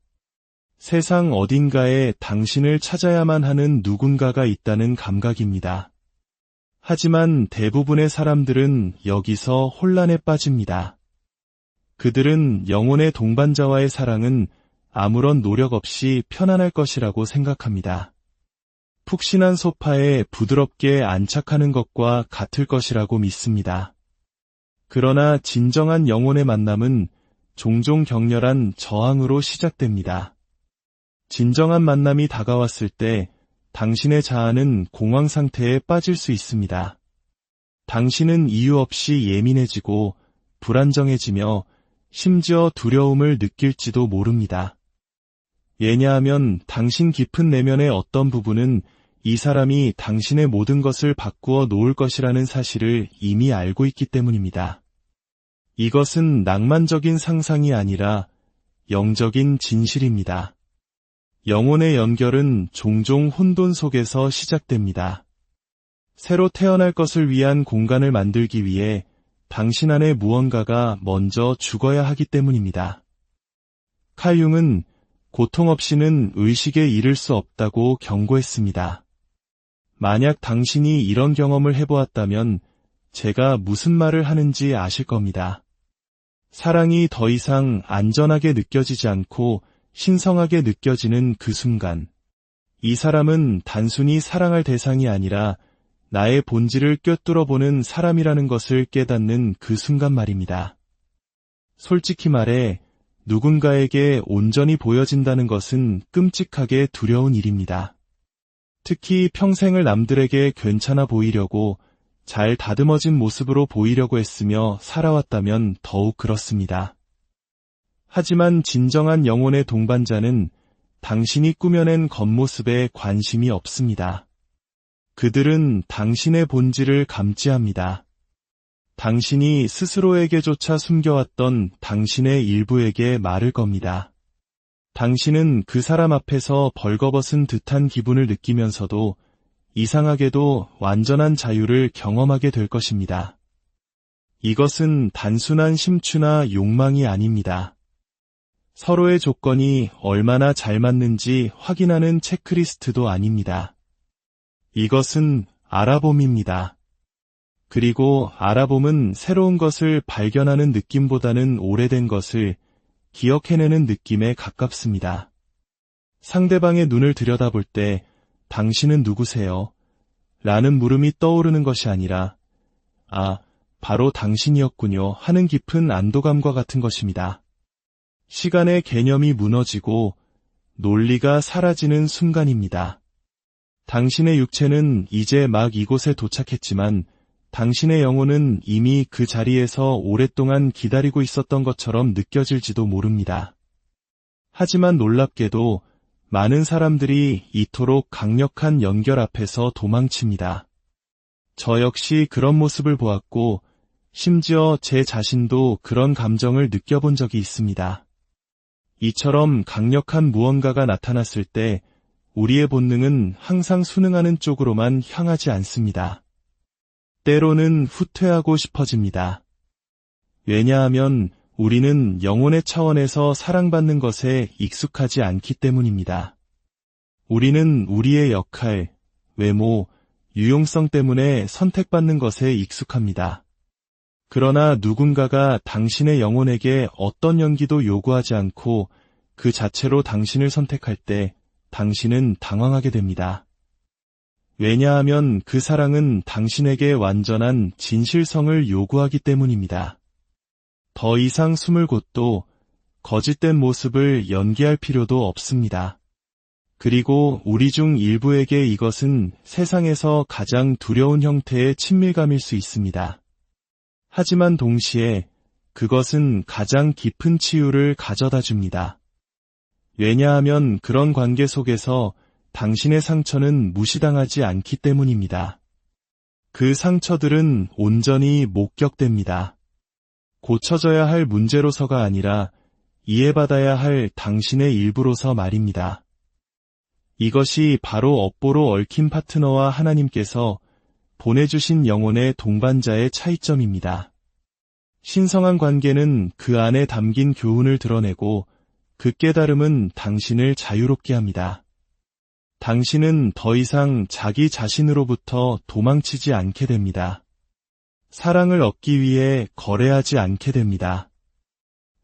Speaker 1: 세상 어딘가에 당신을 찾아야만 하는 누군가가 있다는 감각입니다. 하지만 대부분의 사람들은 여기서 혼란에 빠집니다. 그들은 영혼의 동반자와의 사랑은 아무런 노력 없이 편안할 것이라고 생각합니다. 푹신한 소파에 부드럽게 안착하는 것과 같을 것이라고 믿습니다. 그러나 진정한 영혼의 만남은 종종 격렬한 저항으로 시작됩니다. 진정한 만남이 다가왔을 때 당신의 자아는 공황 상태에 빠질 수 있습니다. 당신은 이유 없이 예민해지고 불안정해지며 심지어 두려움을 느낄지도 모릅니다. 왜냐하면 당신 깊은 내면의 어떤 부분은 이 사람이 당신의 모든 것을 바꾸어 놓을 것이라는 사실을 이미 알고 있기 때문입니다. 이것은 낭만적인 상상이 아니라 영적인 진실입니다. 영혼의 연결은 종종 혼돈 속에서 시작됩니다. 새로 태어날 것을 위한 공간을 만들기 위해 당신 안에 무언가가 먼저 죽어야 하기 때문입니다. 칼 융은 고통 없이는 의식에 이를 수 없다고 경고했습니다. 만약 당신이 이런 경험을 해보았다면 제가 무슨 말을 하는지 아실 겁니다. 사랑이 더 이상 안전하게 느껴지지 않고 신성하게 느껴지는 그 순간, 이 사람은 단순히 사랑할 대상이 아니라 나의 본질을 꿰뚫어보는 사람이라는 것을 깨닫는 그 순간 말입니다. 솔직히 말해 누군가에게 온전히 보여진다는 것은 끔찍하게 두려운 일입니다. 특히 평생을 남들에게 괜찮아 보이려고 잘 다듬어진 모습으로 보이려고 했으며 살아왔다면 더욱 그렇습니다. 하지만 진정한 영혼의 동반자는 당신이 꾸며낸 겉모습에 관심이 없습니다. 그들은 당신의 본질을 감지합니다. 당신이 스스로에게조차 숨겨왔던 당신의 일부에게 말을 겁니다. 당신은 그 사람 앞에서 벌거벗은 듯한 기분을 느끼면서도 이상하게도 완전한 자유를 경험하게 될 것입니다. 이것은 단순한 심취나 욕망이 아닙니다. 서로의 조건이 얼마나 잘 맞는지 확인하는 체크리스트도 아닙니다. 이것은 알아봄입니다. 그리고 알아봄은 새로운 것을 발견하는 느낌보다는 오래된 것을 기억해내는 느낌에 가깝습니다. 상대방의 눈을 들여다볼 때 당신은 누구세요? 라는 물음이 떠오르는 것이 아니라 아, 바로 당신이었군요 하는 깊은 안도감과 같은 것입니다. 시간의 개념이 무너지고 논리가 사라지는 순간입니다. 당신의 육체는 이제 막 이곳에 도착했지만 당신의 영혼은 이미 그 자리에서 오랫동안 기다리고 있었던 것처럼 느껴질지도 모릅니다. 하지만 놀랍게도 많은 사람들이 이토록 강력한 연결 앞에서 도망칩니다. 저 역시 그런 모습을 보았고 심지어 제 자신도 그런 감정을 느껴본 적이 있습니다. 이처럼 강력한 무언가가 나타났을 때 우리의 본능은 항상 순응하는 쪽으로만 향하지 않습니다. 때로는 후퇴하고 싶어집니다. 왜냐하면 우리는 영혼의 차원에서 사랑받는 것에 익숙하지 않기 때문입니다. 우리는 우리의 역할, 외모, 유용성 때문에 선택받는 것에 익숙합니다. 그러나 누군가가 당신의 영혼에게 어떤 연기도 요구하지 않고 그 자체로 당신을 선택할 때 당신은 당황하게 됩니다. 왜냐하면 그 사랑은 당신에게 완전한 진실성을 요구하기 때문입니다. 더 이상 숨을 곳도 거짓된 모습을 연기할 필요도 없습니다. 그리고 우리 중 일부에게 이것은 세상에서 가장 두려운 형태의 친밀감일 수 있습니다. 하지만 동시에 그것은 가장 깊은 치유를 가져다 줍니다. 왜냐하면 그런 관계 속에서 당신의 상처는 무시당하지 않기 때문입니다. 그 상처들은 온전히 목격됩니다. 고쳐져야 할 문제로서가 아니라 이해받아야 할 당신의 일부로서 말입니다. 이것이 바로 업보로 얽힌 파트너와 하나님께서 보내주신 영혼의 동반자의 차이점입니다. 신성한 관계는 그 안에 담긴 교훈을 드러내고 그 깨달음은 당신을 자유롭게 합니다. 당신은 더 이상 자기 자신으로부터 도망치지 않게 됩니다. 사랑을 얻기 위해 거래하지 않게 됩니다.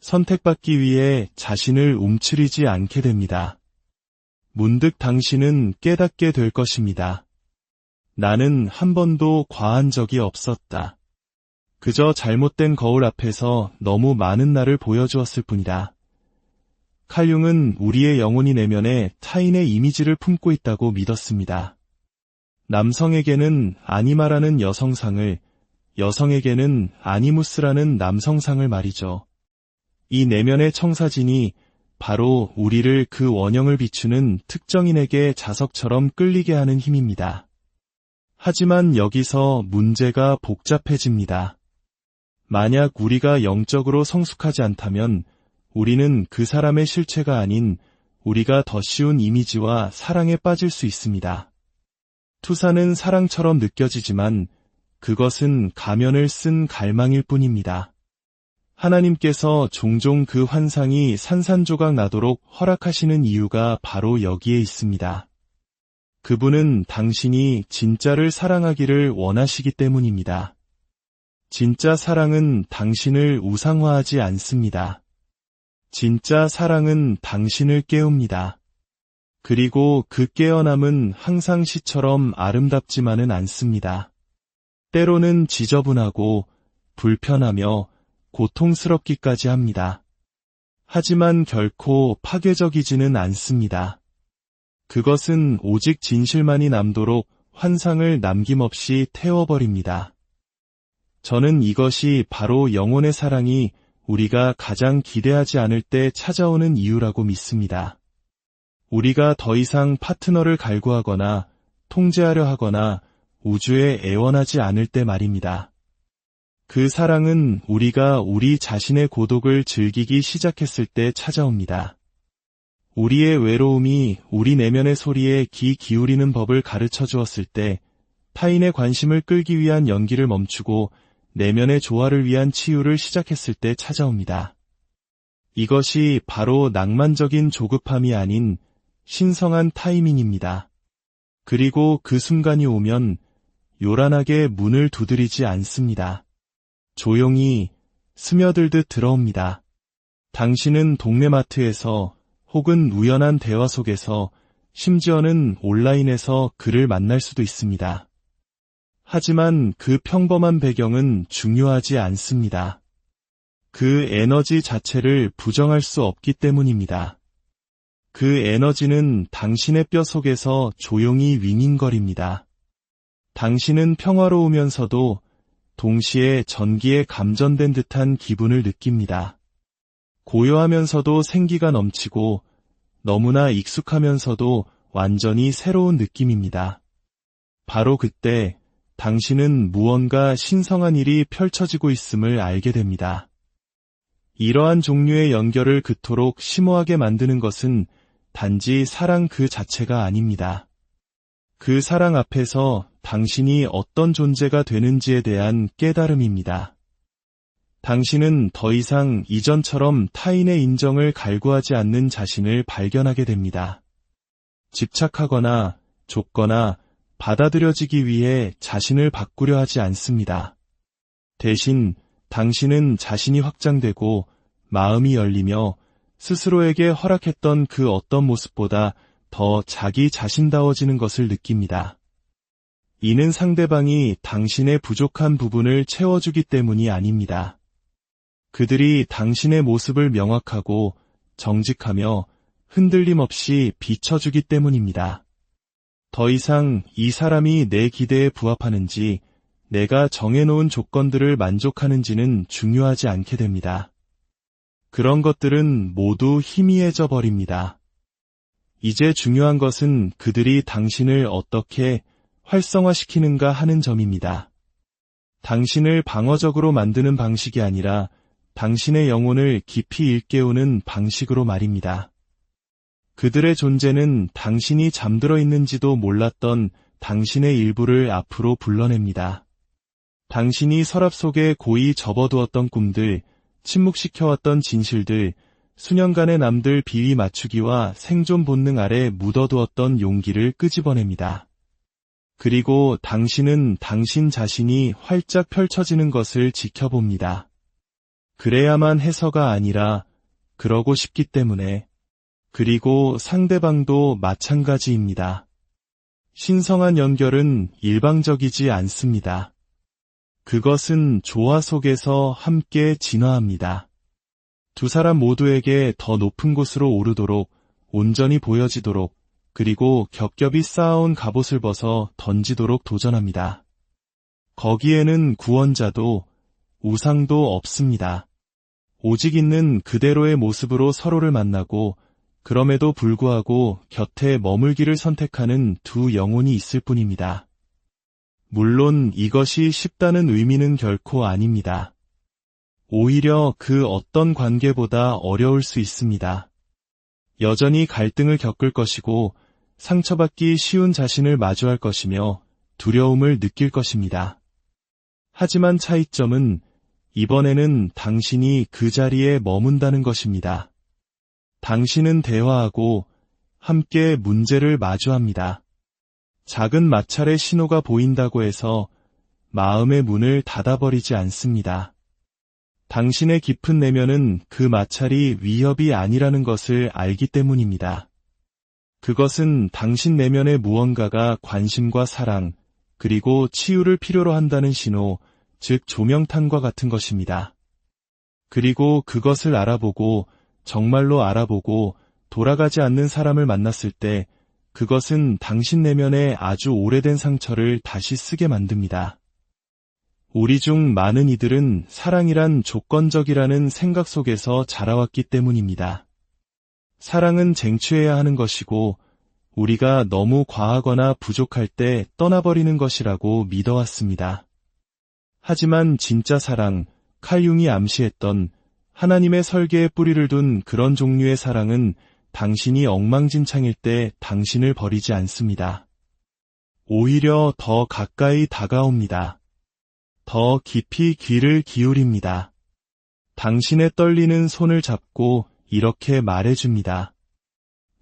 Speaker 1: 선택받기 위해 자신을 움츠리지 않게 됩니다. 문득 당신은 깨닫게 될 것입니다. 나는 한 번도 과한 적이 없었다. 그저 잘못된 거울 앞에서 너무 많은 나를 보여주었을 뿐이다. 칼 융은 우리의 영혼이 내면에 타인의 이미지를 품고 있다고 믿었습니다. 남성에게는 아니마라는 여성상을, 여성에게는 아니무스라는 남성상을 말이죠. 이 내면의 청사진이 바로 우리를 그 원형을 비추는 특정인에게 자석처럼 끌리게 하는 힘입니다. 하지만 여기서 문제가 복잡해집니다. 만약 우리가 영적으로 성숙하지 않다면 우리는 그 사람의 실체가 아닌 우리가 더 쉬운 이미지와 사랑에 빠질 수 있습니다. 투사는 사랑처럼 느껴지지만 그것은 가면을 쓴 갈망일 뿐입니다. 하나님께서 종종 그 환상이 산산조각 나도록 허락하시는 이유가 바로 여기에 있습니다. 그분은 당신이 진짜를 사랑하기를 원하시기 때문입니다. 진짜 사랑은 당신을 우상화하지 않습니다. 진짜 사랑은 당신을 깨웁니다. 그리고 그 깨어남은 항상 시처럼 아름답지만은 않습니다. 때로는 지저분하고 불편하며 고통스럽기까지 합니다. 하지만 결코 파괴적이지는 않습니다. 그것은 오직 진실만이 남도록 환상을 남김없이 태워버립니다. 저는 이것이 바로 영혼의 사랑이 우리가 가장 기대하지 않을 때 찾아오는 이유라고 믿습니다. 우리가 더 이상 파트너를 갈구하거나 통제하려 하거나 우주에 애원하지 않을 때 말입니다. 그 사랑은 우리가 우리 자신의 고독을 즐기기 시작했을 때 찾아옵니다. 우리의 외로움이 우리 내면의 소리에 귀 기울이는 법을 가르쳐 주었을 때, 타인의 관심을 끌기 위한 연기를 멈추고 내면의 조화를 위한 치유를 시작했을 때 찾아옵니다. 이것이 바로 낭만적인 조급함이 아닌 신성한 타이밍입니다. 그리고 그 순간이 오면 요란하게 문을 두드리지 않습니다. 조용히 스며들듯 들어옵니다. 당신은 동네 마트에서 혹은 우연한 대화 속에서 심지어는 온라인에서 그를 만날 수도 있습니다. 하지만 그 평범한 배경은 중요하지 않습니다. 그 에너지 자체를 부정할 수 없기 때문입니다. 그 에너지는 당신의 뼈 속에서 조용히 윙윙거립니다. 당신은 평화로우면서도 동시에 전기에 감전된 듯한 기분을 느낍니다. 고요하면서도 생기가 넘치고 너무나 익숙하면서도 완전히 새로운 느낌입니다. 바로 그때 당신은 무언가 신성한 일이 펼쳐지고 있음을 알게 됩니다. 이러한 종류의 연결을 그토록 심오하게 만드는 것은 단지 사랑 그 자체가 아닙니다. 그 사랑 앞에서 당신이 어떤 존재가 되는지에 대한 깨달음입니다. 당신은 더 이상 이전처럼 타인의 인정을 갈구하지 않는 자신을 발견하게 됩니다. 집착하거나 좁거나 받아들여지기 위해 자신을 바꾸려 하지 않습니다. 대신 당신은 자신이 확장되고 마음이 열리며 스스로에게 허락했던 그 어떤 모습보다 더 자기 자신다워지는 것을 느낍니다. 이는 상대방이 당신의 부족한 부분을 채워주기 때문이 아닙니다. 그들이 당신의 모습을 명확하고 정직하며 흔들림 없이 비춰주기 때문입니다. 더 이상 이 사람이 내 기대에 부합하는지 내가 정해놓은 조건들을 만족하는지는 중요하지 않게 됩니다. 그런 것들은 모두 희미해져 버립니다. 이제 중요한 것은 그들이 당신을 어떻게 활성화시키는가 하는 점입니다. 당신을 방어적으로 만드는 방식이 아니라 당신의 영혼을 깊이 일깨우는 방식으로 말입니다. 그들의 존재는 당신이 잠들어 있는지도 몰랐던 당신의 일부를 앞으로 불러냅니다. 당신이 서랍 속에 고이 접어두었던 꿈들, 침묵시켜왔던 진실들, 수년간의 남들 비위 맞추기와 생존 본능 아래 묻어두었던 용기를 끄집어냅니다. 그리고 당신은 당신 자신이 활짝 펼쳐지는 것을 지켜봅니다. 그래야만 해서가 아니라 그러고 싶기 때문에. 그리고 상대방도 마찬가지입니다. 신성한 연결은 일방적이지 않습니다. 그것은 조화 속에서 함께 진화합니다. 두 사람 모두에게 더 높은 곳으로 오르도록, 온전히 보여지도록, 그리고 겹겹이 쌓아온 갑옷을 벗어 던지도록 도전합니다. 거기에는 구원자도 우상도 없습니다. 오직 있는 그대로의 모습으로 서로를 만나고 그럼에도 불구하고 곁에 머물기를 선택하는 두 영혼이 있을 뿐입니다. 물론 이것이 쉽다는 의미는 결코 아닙니다. 오히려 그 어떤 관계보다 어려울 수 있습니다. 여전히 갈등을 겪을 것이고 상처받기 쉬운 자신을 마주할 것이며 두려움을 느낄 것입니다. 하지만 차이점은 이번에는 당신이 그 자리에 머문다는 것입니다. 당신은 대화하고 함께 문제를 마주합니다. 작은 마찰의 신호가 보인다고 해서 마음의 문을 닫아버리지 않습니다. 당신의 깊은 내면은 그 마찰이 위협이 아니라는 것을 알기 때문입니다. 그것은 당신 내면의 무언가가 관심과 사랑, 그리고 치유를 필요로 한다는 신호, 즉 조명탄과 같은 것입니다. 그리고 그것을 알아보고 정말로 알아보고 돌아가지 않는 사람을 만났을 때 그것은 당신 내면의 아주 오래된 상처를 다시 쓰게 만듭니다. 우리 중 많은 이들은 사랑이란 조건적이라는 생각 속에서 자라왔기 때문입니다. 사랑은 쟁취해야 하는 것이고 우리가 너무 과하거나 부족할 때 떠나버리는 것이라고 믿어왔습니다. 하지만 진짜 사랑, 칼 융이 암시했던 하나님의 설계에 뿌리를 둔 그런 종류의 사랑은 당신이 엉망진창일 때 당신을 버리지 않습니다. 오히려 더 가까이 다가옵니다. 더 깊이 귀를 기울입니다. 당신의 떨리는 손을 잡고 이렇게 말해줍니다.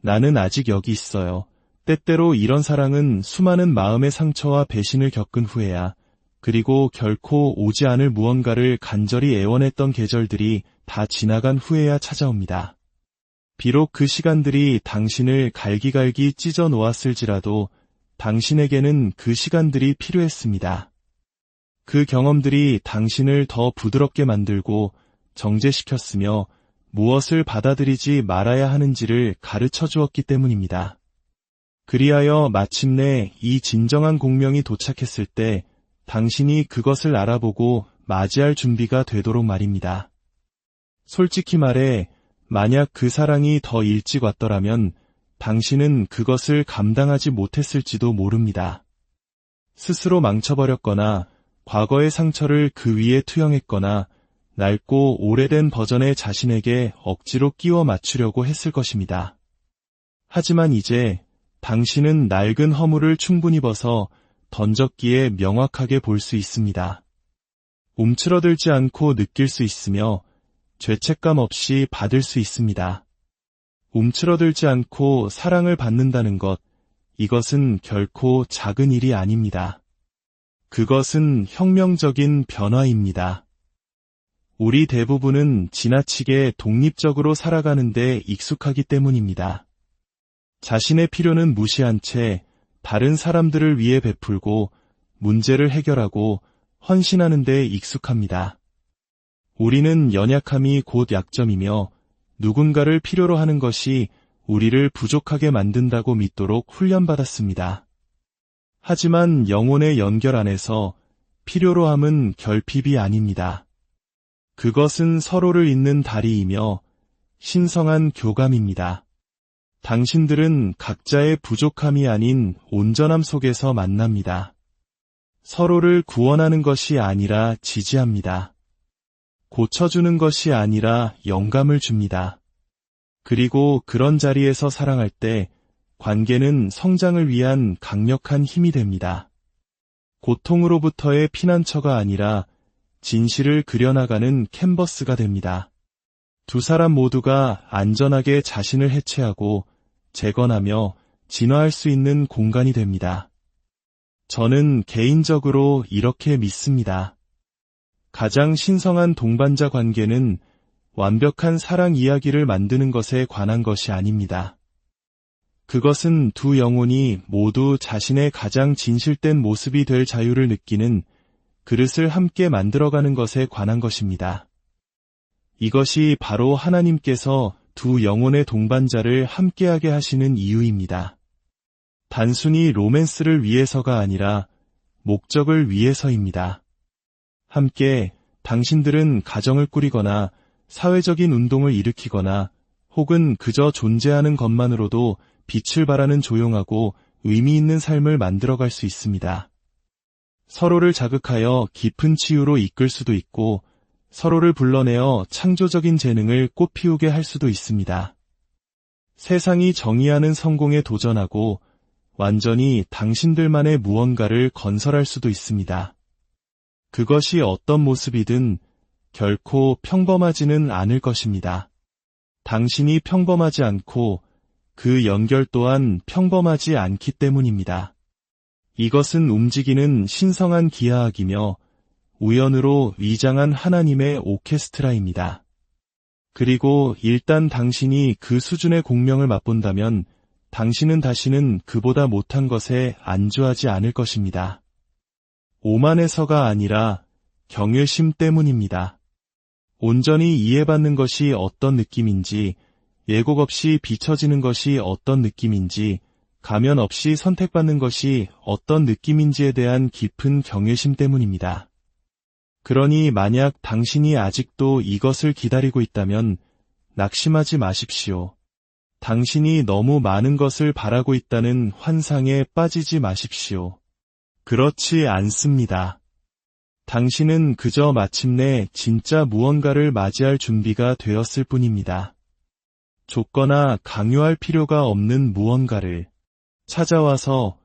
Speaker 1: 나는 아직 여기 있어요. 때때로 이런 사랑은 수많은 마음의 상처와 배신을 겪은 후에야, 그리고 결코 오지 않을 무언가를 간절히 애원했던 계절들이 다 지나간 후에야 찾아옵니다. 비록 그 시간들이 당신을 갈기갈기 찢어 놓았을지라도 당신에게는 그 시간들이 필요했습니다. 그 경험들이 당신을 더 부드럽게 만들고 정제시켰으며 무엇을 받아들이지 말아야 하는지를 가르쳐 주었기 때문입니다. 그리하여 마침내 이 진정한 공명이 도착했을 때 당신이 그것을 알아보고 맞이할 준비가 되도록 말입니다. 솔직히 말해, 만약 그 사랑이 더 일찍 왔더라면 당신은 그것을 감당하지 못했을지도 모릅니다. 스스로 망쳐버렸거나 과거의 상처를 그 위에 투영했거나 낡고 오래된 버전의 자신에게 억지로 끼워 맞추려고 했을 것입니다. 하지만 이제 당신은 낡은 허물을 충분히 벗어 던졌기에 명확하게 볼 수 있습니다. 움츠러들지 않고 느낄 수 있으며 죄책감 없이 받을 수 있습니다. 움츠러들지 않고 사랑을 받는다는 것, 이것은 결코 작은 일이 아닙니다. 그것은 혁명적인 변화입니다. 우리 대부분은 지나치게 독립적으로 살아가는 데 익숙하기 때문입니다. 자신의 필요는 무시한 채 다른 사람들을 위해 베풀고 문제를 해결하고 헌신하는 데 익숙합니다. 우리는 연약함이 곧 약점이며 누군가를 필요로 하는 것이 우리를 부족하게 만든다고 믿도록 훈련받았습니다. 하지만 영혼의 연결 안에서 필요로 함은 결핍이 아닙니다. 그것은 서로를 잇는 다리이며 신성한 교감입니다. 당신들은 각자의 부족함이 아닌 온전함 속에서 만납니다. 서로를 구원하는 것이 아니라 지지합니다. 고쳐주는 것이 아니라 영감을 줍니다. 그리고 그런 자리에서 사랑할 때 관계는 성장을 위한 강력한 힘이 됩니다. 고통으로부터의 피난처가 아니라 진실을 그려나가는 캔버스가 됩니다. 두 사람 모두가 안전하게 자신을 해체하고 재건하며 진화할 수 있는 공간이 됩니다. 저는 개인적으로 이렇게 믿습니다. 가장 신성한 동반자 관계는 완벽한 사랑 이야기를 만드는 것에 관한 것이 아닙니다. 그것은 두 영혼이 모두 자신의 가장 진실된 모습이 될 자유를 느끼는 그릇을 함께 만들어가는 것에 관한 것입니다. 이것이 바로 하나님께서 두 영혼의 동반자를 함께하게 하시는 이유입니다. 단순히 로맨스를 위해서가 아니라 목적을 위해서입니다. 함께 당신들은 가정을 꾸리거나 사회적인 운동을 일으키거나 혹은 그저 존재하는 것만으로도 빛을 발하는 조용하고 의미 있는 삶을 만들어갈 수 있습니다. 서로를 자극하여 깊은 치유로 이끌 수도 있고 서로를 불러내어 창조적인 재능을 꽃피우게 할 수도 있습니다. 세상이 정의하는 성공에 도전하고 완전히 당신들만의 무언가를 건설할 수도 있습니다. 그것이 어떤 모습이든 결코 평범하지는 않을 것입니다. 당신이 평범하지 않고 그 연결 또한 평범하지 않기 때문입니다. 이것은 움직이는 신성한 기하학이며 우연으로 위장한 하나님의 오케스트라입니다. 그리고 일단 당신이 그 수준의 공명을 맛본다면 당신은 다시는 그보다 못한 것에 안주하지 않을 것입니다. 오만에서가 아니라 경외심 때문입니다. 온전히 이해받는 것이 어떤 느낌인지, 예곡 없이 비춰지는 것이 어떤 느낌인지, 가면 없이 선택받는 것이 어떤 느낌인지에 대한 깊은 경외심 때문입니다. 그러니 만약 당신이 아직도 이것을 기다리고 있다면 낙심하지 마십시오. 당신이 너무 많은 것을 바라고 있다는 환상에 빠지지 마십시오. 그렇지 않습니다. 당신은 그저 마침내 진짜 무언가를 맞이할 준비가 되었을 뿐입니다. 줬거나 강요할 필요가 없는 무언가를, 찾아와서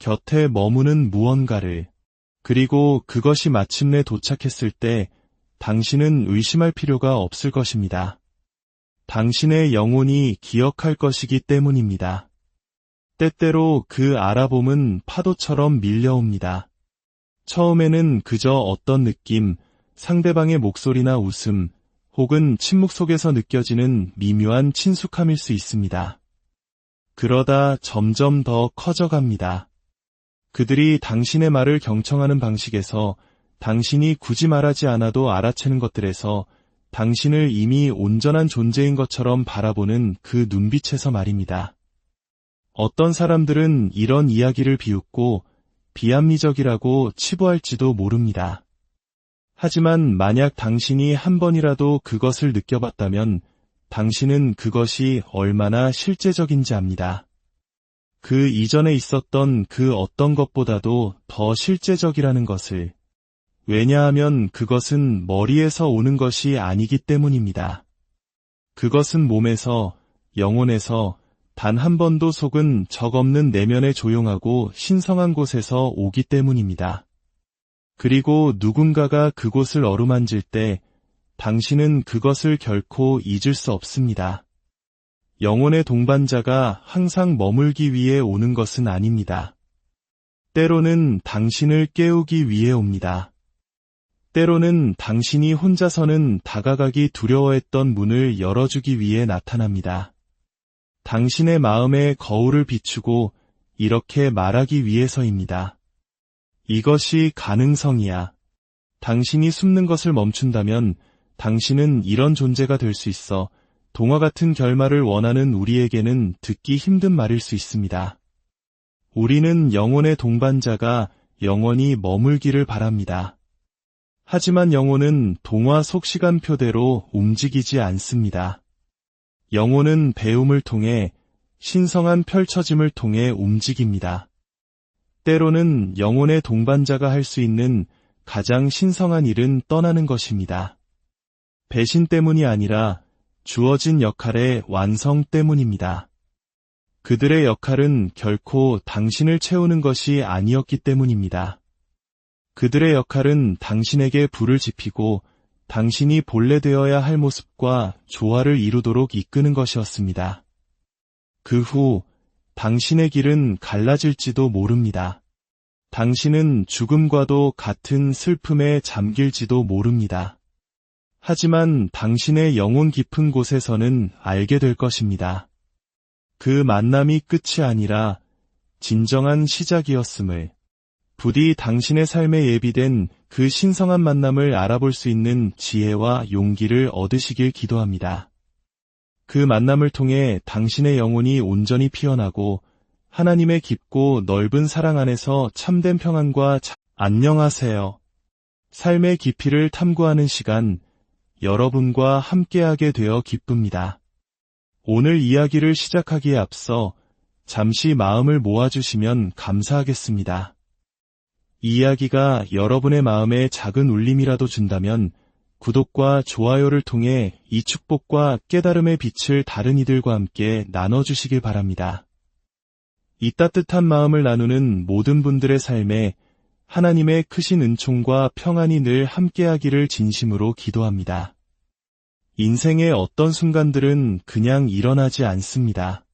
Speaker 1: 곁에 머무는 무언가를, 그리고 그것이 마침내 도착했을 때 당신은 의심할 필요가 없을 것입니다. 당신의 영혼이 기억할 것이기 때문입니다. 때때로 그 알아봄은 파도처럼 밀려옵니다. 처음에는 그저 어떤 느낌, 상대방의 목소리나 웃음, 혹은 침묵 속에서 느껴지는 미묘한 친숙함일 수 있습니다. 그러다 점점 더 커져갑니다. 그들이 당신의 말을 경청하는 방식에서, 당신이 굳이 말하지 않아도 알아채는 것들에서, 당신을 이미 온전한 존재인 것처럼 바라보는 그 눈빛에서 말입니다. 어떤 사람들은 이런 이야기를 비웃고 비합리적이라고 치부할지도 모릅니다. 하지만 만약 당신이 한 번이라도 그것을 느껴봤다면 당신은 그것이 얼마나 실제적인지 압니다. 그 이전에 있었던 그 어떤 것보다도 더 실제적이라는 것을. 왜냐하면 그것은 머리에서 오는 것이 아니기 때문입니다. 그것은 몸에서, 영혼에서 단 한 번도 속은 적 없는 내면의 조용하고 신성한 곳에서 오기 때문입니다. 그리고 누군가가 그곳을 어루만질 때 당신은 그것을 결코 잊을 수 없습니다. 영혼의 동반자가 항상 머물기 위해 오는 것은 아닙니다. 때로는 당신을 깨우기 위해 옵니다. 때로는 당신이 혼자서는 다가가기 두려워했던 문을 열어주기 위해 나타납니다. 당신의 마음에 거울을 비추고 이렇게 말하기 위해서입니다. 이것이 가능성이야. 당신이 숨는 것을 멈춘다면 당신은 이런 존재가 될 수 있어. 동화 같은 결말을 원하는 우리에게는 듣기 힘든 말일 수 있습니다. 우리는 영혼의 동반자가 영원히 머물기를 바랍니다. 하지만 영혼은 동화 속 시간표대로 움직이지 않습니다. 영혼은 배움을 통해, 신성한 펼쳐짐을 통해 움직입니다. 때로는 영혼의 동반자가 할 수 있는 가장 신성한 일은 떠나는 것입니다. 배신 때문이 아니라 주어진 역할의 완성 때문입니다. 그들의 역할은 결코 당신을 채우는 것이 아니었기 때문입니다. 그들의 역할은 당신에게 불을 지피고 당신이 본래 되어야 할 모습과 조화를 이루도록 이끄는 것이었습니다. 그 후 당신의 길은 갈라질지도 모릅니다. 당신은 죽음과도 같은 슬픔에 잠길지도 모릅니다. 하지만 당신의 영혼 깊은 곳에서는 알게 될 것입니다. 그 만남이 끝이 아니라 진정한 시작이었음을, 부디 당신의 삶에 예비된 그 신성한 만남을 알아볼 수 있는 지혜와 용기를 얻으시길 기도합니다. 그 만남을 통해 당신의 영혼이 온전히 피어나고 하나님의 깊고 넓은 사랑 안에서 참된 평안과 안녕하세요. 삶의 깊이를 탐구하는 시간, 여러분과 함께하게 되어 기쁩니다. 오늘 이야기를 시작하기에 앞서 잠시 마음을 모아주시면 감사하겠습니다. 이 이야기가 여러분의 마음에 작은 울림이라도 준다면 구독과 좋아요를 통해 이 축복과 깨달음의 빛을 다른 이들과 함께 나눠주시길 바랍니다. 이 따뜻한 마음을 나누는 모든 분들의 삶에 하나님의 크신 은총과 평안이 늘 함께하기를 진심으로 기도합니다. 인생의 어떤 순간들은 그냥 일어나지 않습니다.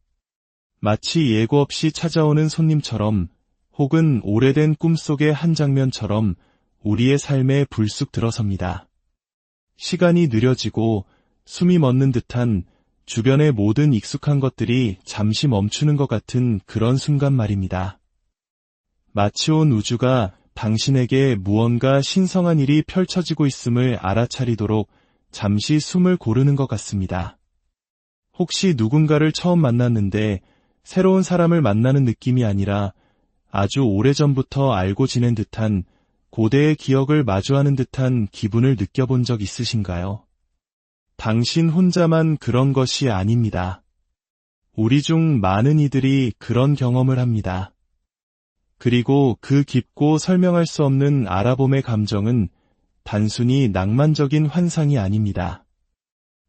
Speaker 1: 마치 예고 없이 찾아오는 손님처럼 혹은 오래된 꿈속의 한 장면처럼 우리의 삶에 불쑥 들어섭니다. 시간이 느려지고 숨이 멎는 듯한 주변의 모든 익숙한 것들이 잠시 멈추는 것 같은 그런 순간 말입니다. 마치 온 우주가 당신에게 무언가 신성한 일이 펼쳐지고 있음을 알아차리도록 잠시 숨을 고르는 것 같습니다. 혹시 누군가를 처음 만났는데 새로운 사람을 만나는 느낌이 아니라 아주 오래전부터 알고 지낸 듯한 고대의 기억을 마주하는 듯한 기분을 느껴본 적 있으신가요? 당신 혼자만 그런 것이 아닙니다. 우리 중 많은 이들이 그런 경험을 합니다. 그리고 그 깊고 설명할 수 없는 알아봄의 감정은 단순히 낭만적인 환상이 아닙니다.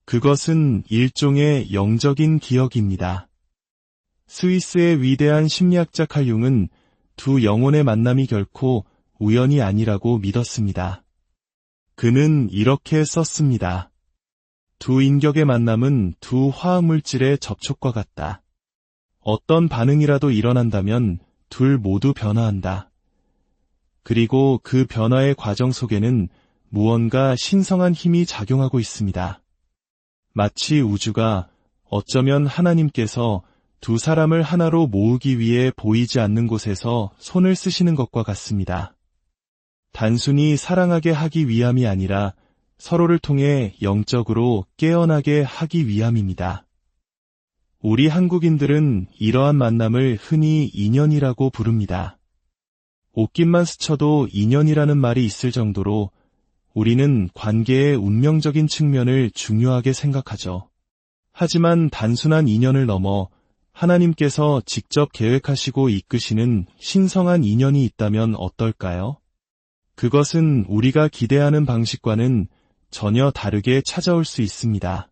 Speaker 1: 그것은 일종의 영적인 기억입니다. 스위스의 위대한 심리학자 칼 융은 두 영혼의 만남이 결코 우연이 아니라고 믿었습니다. 그는 이렇게 썼습니다. 두 인격의 만남은 두 화학물질의 접촉과 같다. 어떤 반응이라도 일어난다면 둘 모두 변화한다. 그리고 그 변화의 과정 속에는 무언가 신성한 힘이 작용하고 있습니다. 마치 우주가 어쩌면 하나님께서 두 사람을 하나로 모으기 위해 보이지 않는 곳에서 손을 쓰시는 것과 같습니다. 단순히 사랑하게 하기 위함이 아니라 서로를 통해 영적으로 깨어나게 하기 위함입니다. 우리 한국인들은 이러한 만남을 흔히 인연이라고 부릅니다. 옷깃만 스쳐도 인연이라는 말이 있을 정도로 우리는 관계의 운명적인 측면을 중요하게 생각하죠. 하지만 단순한 인연을 넘어 하나님께서 직접 계획하시고 이끄시는 신성한 인연이 있다면 어떨까요? 그것은 우리가 기대하는 방식과는 전혀 다르게 찾아올 수 있습니다.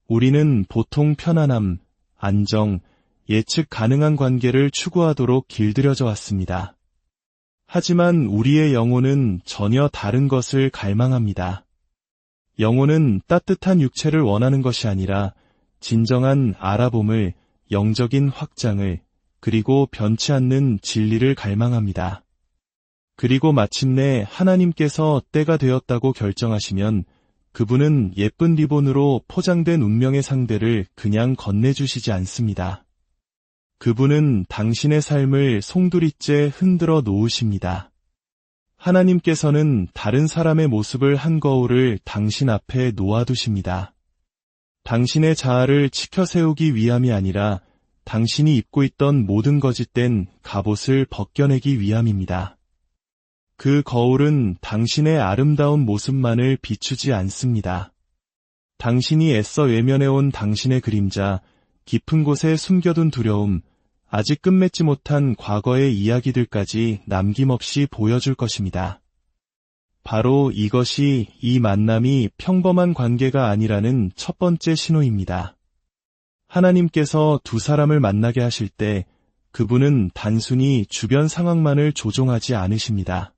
Speaker 1: 우리는 보통 편안함, 안정, 예측 가능한 관계를 추구하도록 길들여져 왔습니다. 하지만 우리의 영혼은 전혀 다른 것을 갈망합니다. 영혼은 따뜻한 육체를 원하는 것이 아니라 진정한 알아봄을, 영적인 확장을, 그리고 변치 않는 진리를 갈망합니다. 그리고 마침내 하나님께서 때가 되었다고 결정하시면 그분은 예쁜 리본으로 포장된 운명의 상대를 그냥 건네주시지 않습니다. 그분은 당신의 삶을 송두리째 흔들어 놓으십니다. 하나님께서는 다른 사람의 모습을 한 거울을 당신 앞에 놓아두십니다. 당신의 자아를 치켜 세우기 위함이 아니라 당신이 입고 있던 모든 거짓된 갑옷을 벗겨내기 위함입니다. 그 거울은 당신의 아름다운 모습만을 비추지 않습니다. 당신이 애써 외면해온 당신의 그림자, 깊은 곳에 숨겨둔 두려움, 아직 끝맺지 못한 과거의 이야기들까지 남김없이 보여줄 것입니다. 바로 이것이 이 만남이 평범한 관계가 아니라는 첫 번째 신호입니다. 하나님께서 두 사람을 만나게 하실 때 그분은 단순히 주변 상황만을 조종하지 않으십니다.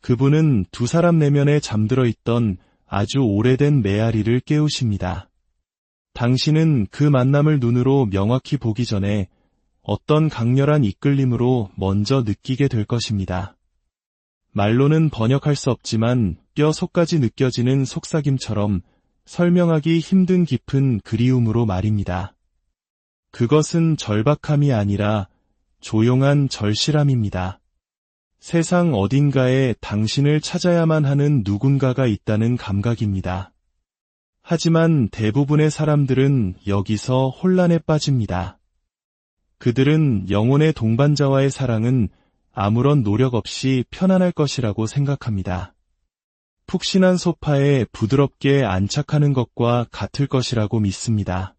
Speaker 1: 그분은 두 사람 내면에 잠들어 있던 아주 오래된 메아리를 깨우십니다. 당신은 그 만남을 눈으로 명확히 보기 전에 어떤 강렬한 이끌림으로 먼저 느끼게 될 것입니다. 말로는 번역할 수 없지만 뼈 속까지 느껴지는 속삭임처럼 설명하기 힘든 깊은 그리움으로 말입니다. 그것은 절박함이 아니라 조용한 절실함입니다. 세상 어딘가에 당신을 찾아야만 하는 누군가가 있다는 감각입니다. 하지만 대부분의 사람들은 여기서 혼란에 빠집니다. 그들은 영혼의 동반자와의 사랑은 아무런 노력 없이 편안할 것이라고 생각합니다. 푹신한 소파에 부드럽게 안착하는 것과 같을 것이라고 믿습니다.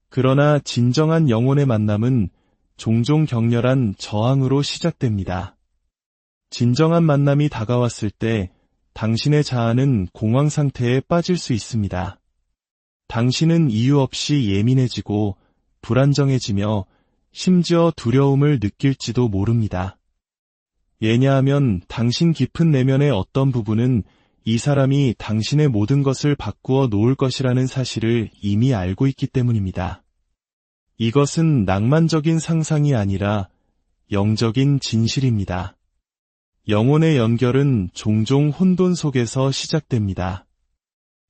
Speaker 1: 그러나 진정한 영혼의 만남은 종종 격렬한 저항으로 시작됩니다. 진정한 만남이 다가왔을 때 당신의 자아는 공황 상태에 빠질 수 있습니다. 당신은 이유 없이 예민해지고 불안정해지며 심지어 두려움을 느낄지도 모릅니다. 왜냐하면 당신 깊은 내면의 어떤 부분은 이 사람이 당신의 모든 것을 바꾸어 놓을 것이라는 사실을 이미 알고 있기 때문입니다. 이것은 낭만적인 상상이 아니라 영적인 진실입니다. 영혼의 연결은 종종 혼돈 속에서 시작됩니다.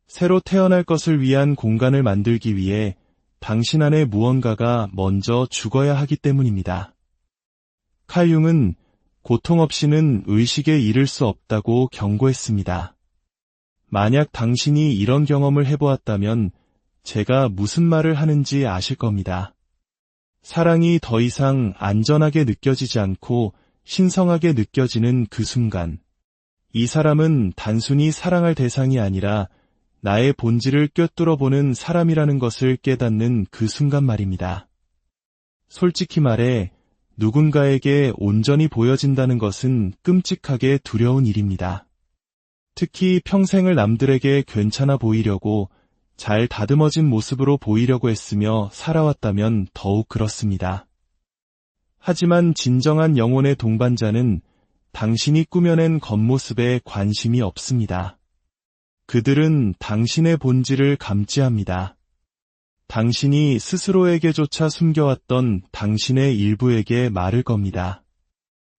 Speaker 1: 새로 태어날 것을 위한 공간을 만들기 위해 당신 안에 무언가가 먼저 죽어야 하기 때문입니다. 칼 융은 고통 없이는 의식에 이를 수 없다고 경고했습니다. 만약 당신이 이런 경험을 해보았다면 제가 무슨 말을 하는지 아실 겁니다. 사랑이 더 이상 안전하게 느껴지지 않고 신성하게 느껴지는 그 순간, 이 사람은 단순히 사랑할 대상이 아니라 나의 본질을 꿰뚫어보는 사람이라는 것을 깨닫는 그 순간 말입니다. 솔직히 말해 누군가에게 온전히 보여진다는 것은 끔찍하게 두려운 일입니다. 특히 평생을 남들에게 괜찮아 보이려고 잘 다듬어진 모습으로 보이려고 했으며 살아왔다면 더욱 그렇습니다. 하지만 진정한 영혼의 동반자는 당신이 꾸며낸 겉모습에 관심이 없습니다. 그들은 당신의 본질을 감지합니다. 당신이 스스로에게조차 숨겨왔던 당신의 일부에게 말을 겁니다.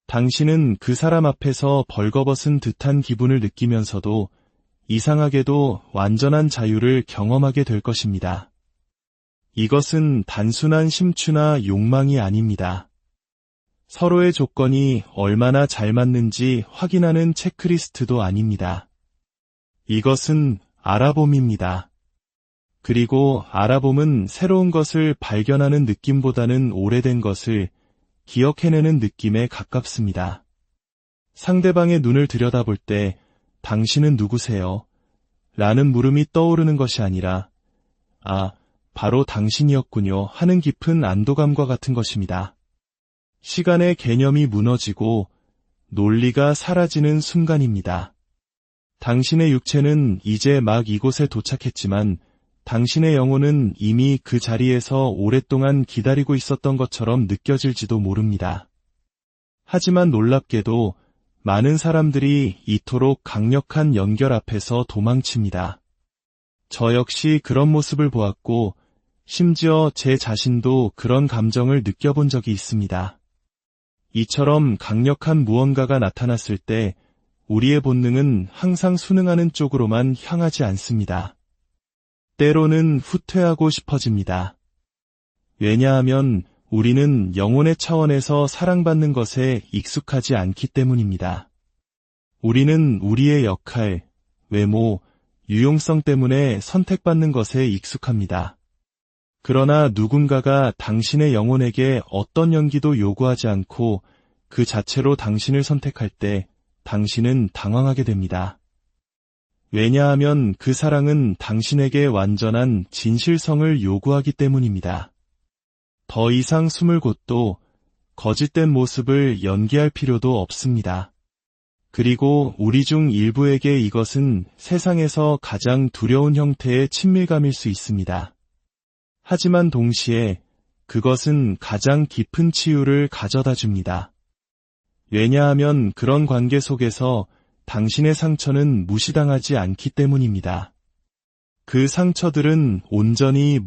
Speaker 1: 당신은 그 사람 앞에서 벌거벗은 듯한 기분을 느끼면서도 이상하게도 완전한 자유를 경험하게 될 것입니다. 이것은 단순한 심취나 욕망이 아닙니다. 서로의 조건이 얼마나 잘 맞는지 확인하는 체크리스트도 아닙니다. 이것은 알아봄입니다. 그리고 알아봄은 새로운 것을 발견하는 느낌보다는 오래된 것을 기억해내는 느낌에 가깝습니다. 상대방의 눈을 들여다볼 때 당신은 누구세요? 라는 물음이 떠오르는 것이 아니라 아, 바로 당신이었군요 하는 깊은 안도감과 같은 것입니다. 시간의 개념이 무너지고 논리가 사라지는 순간입니다. 당신의 육체는 이제 막 이곳에 도착했지만 당신의 영혼은 이미 그 자리에서 오랫동안 기다리고 있었던 것처럼 느껴질지도 모릅니다. 하지만 놀랍게도 많은 사람들이 이토록 강력한 연결 앞에서 도망칩니다. 저 역시 그런 모습을 보았고 심지어 제 자신도 그런 감정을 느껴본 적이 있습니다. 이처럼 강력한 무언가가 나타났을 때 우리의 본능은 항상 순응하는 쪽으로만 향하지 않습니다. 때로는 후퇴하고 싶어집니다. 왜냐하면 우리는 영혼의 차원에서 사랑받는 것에 익숙하지 않기 때문입니다. 우리는 우리의 역할, 외모, 유용성 때문에 선택받는 것에 익숙합니다. 그러나 누군가가 당신의 영혼에게 어떤 연기도 요구하지 않고 그 자체로 당신을 선택할 때 당신은 당황하게 됩니다. 왜냐하면 그 사랑은 당신에게 완전한 진실성을 요구하기 때문입니다. 더 이상 숨을 곳도 거짓된 모습을 연기할 필요도 없습니다. 그리고 우리 중 일부에게 이것은 세상에서 가장 두려운 형태의 친밀감일 수 있습니다. 하지만 동시에 그것은 가장 깊은 치유를 가져다 줍니다. 왜냐하면 그런 관계 속에서 당신의 상처는 무시당하지 않기 때문입니다. 그 상처들은 온전히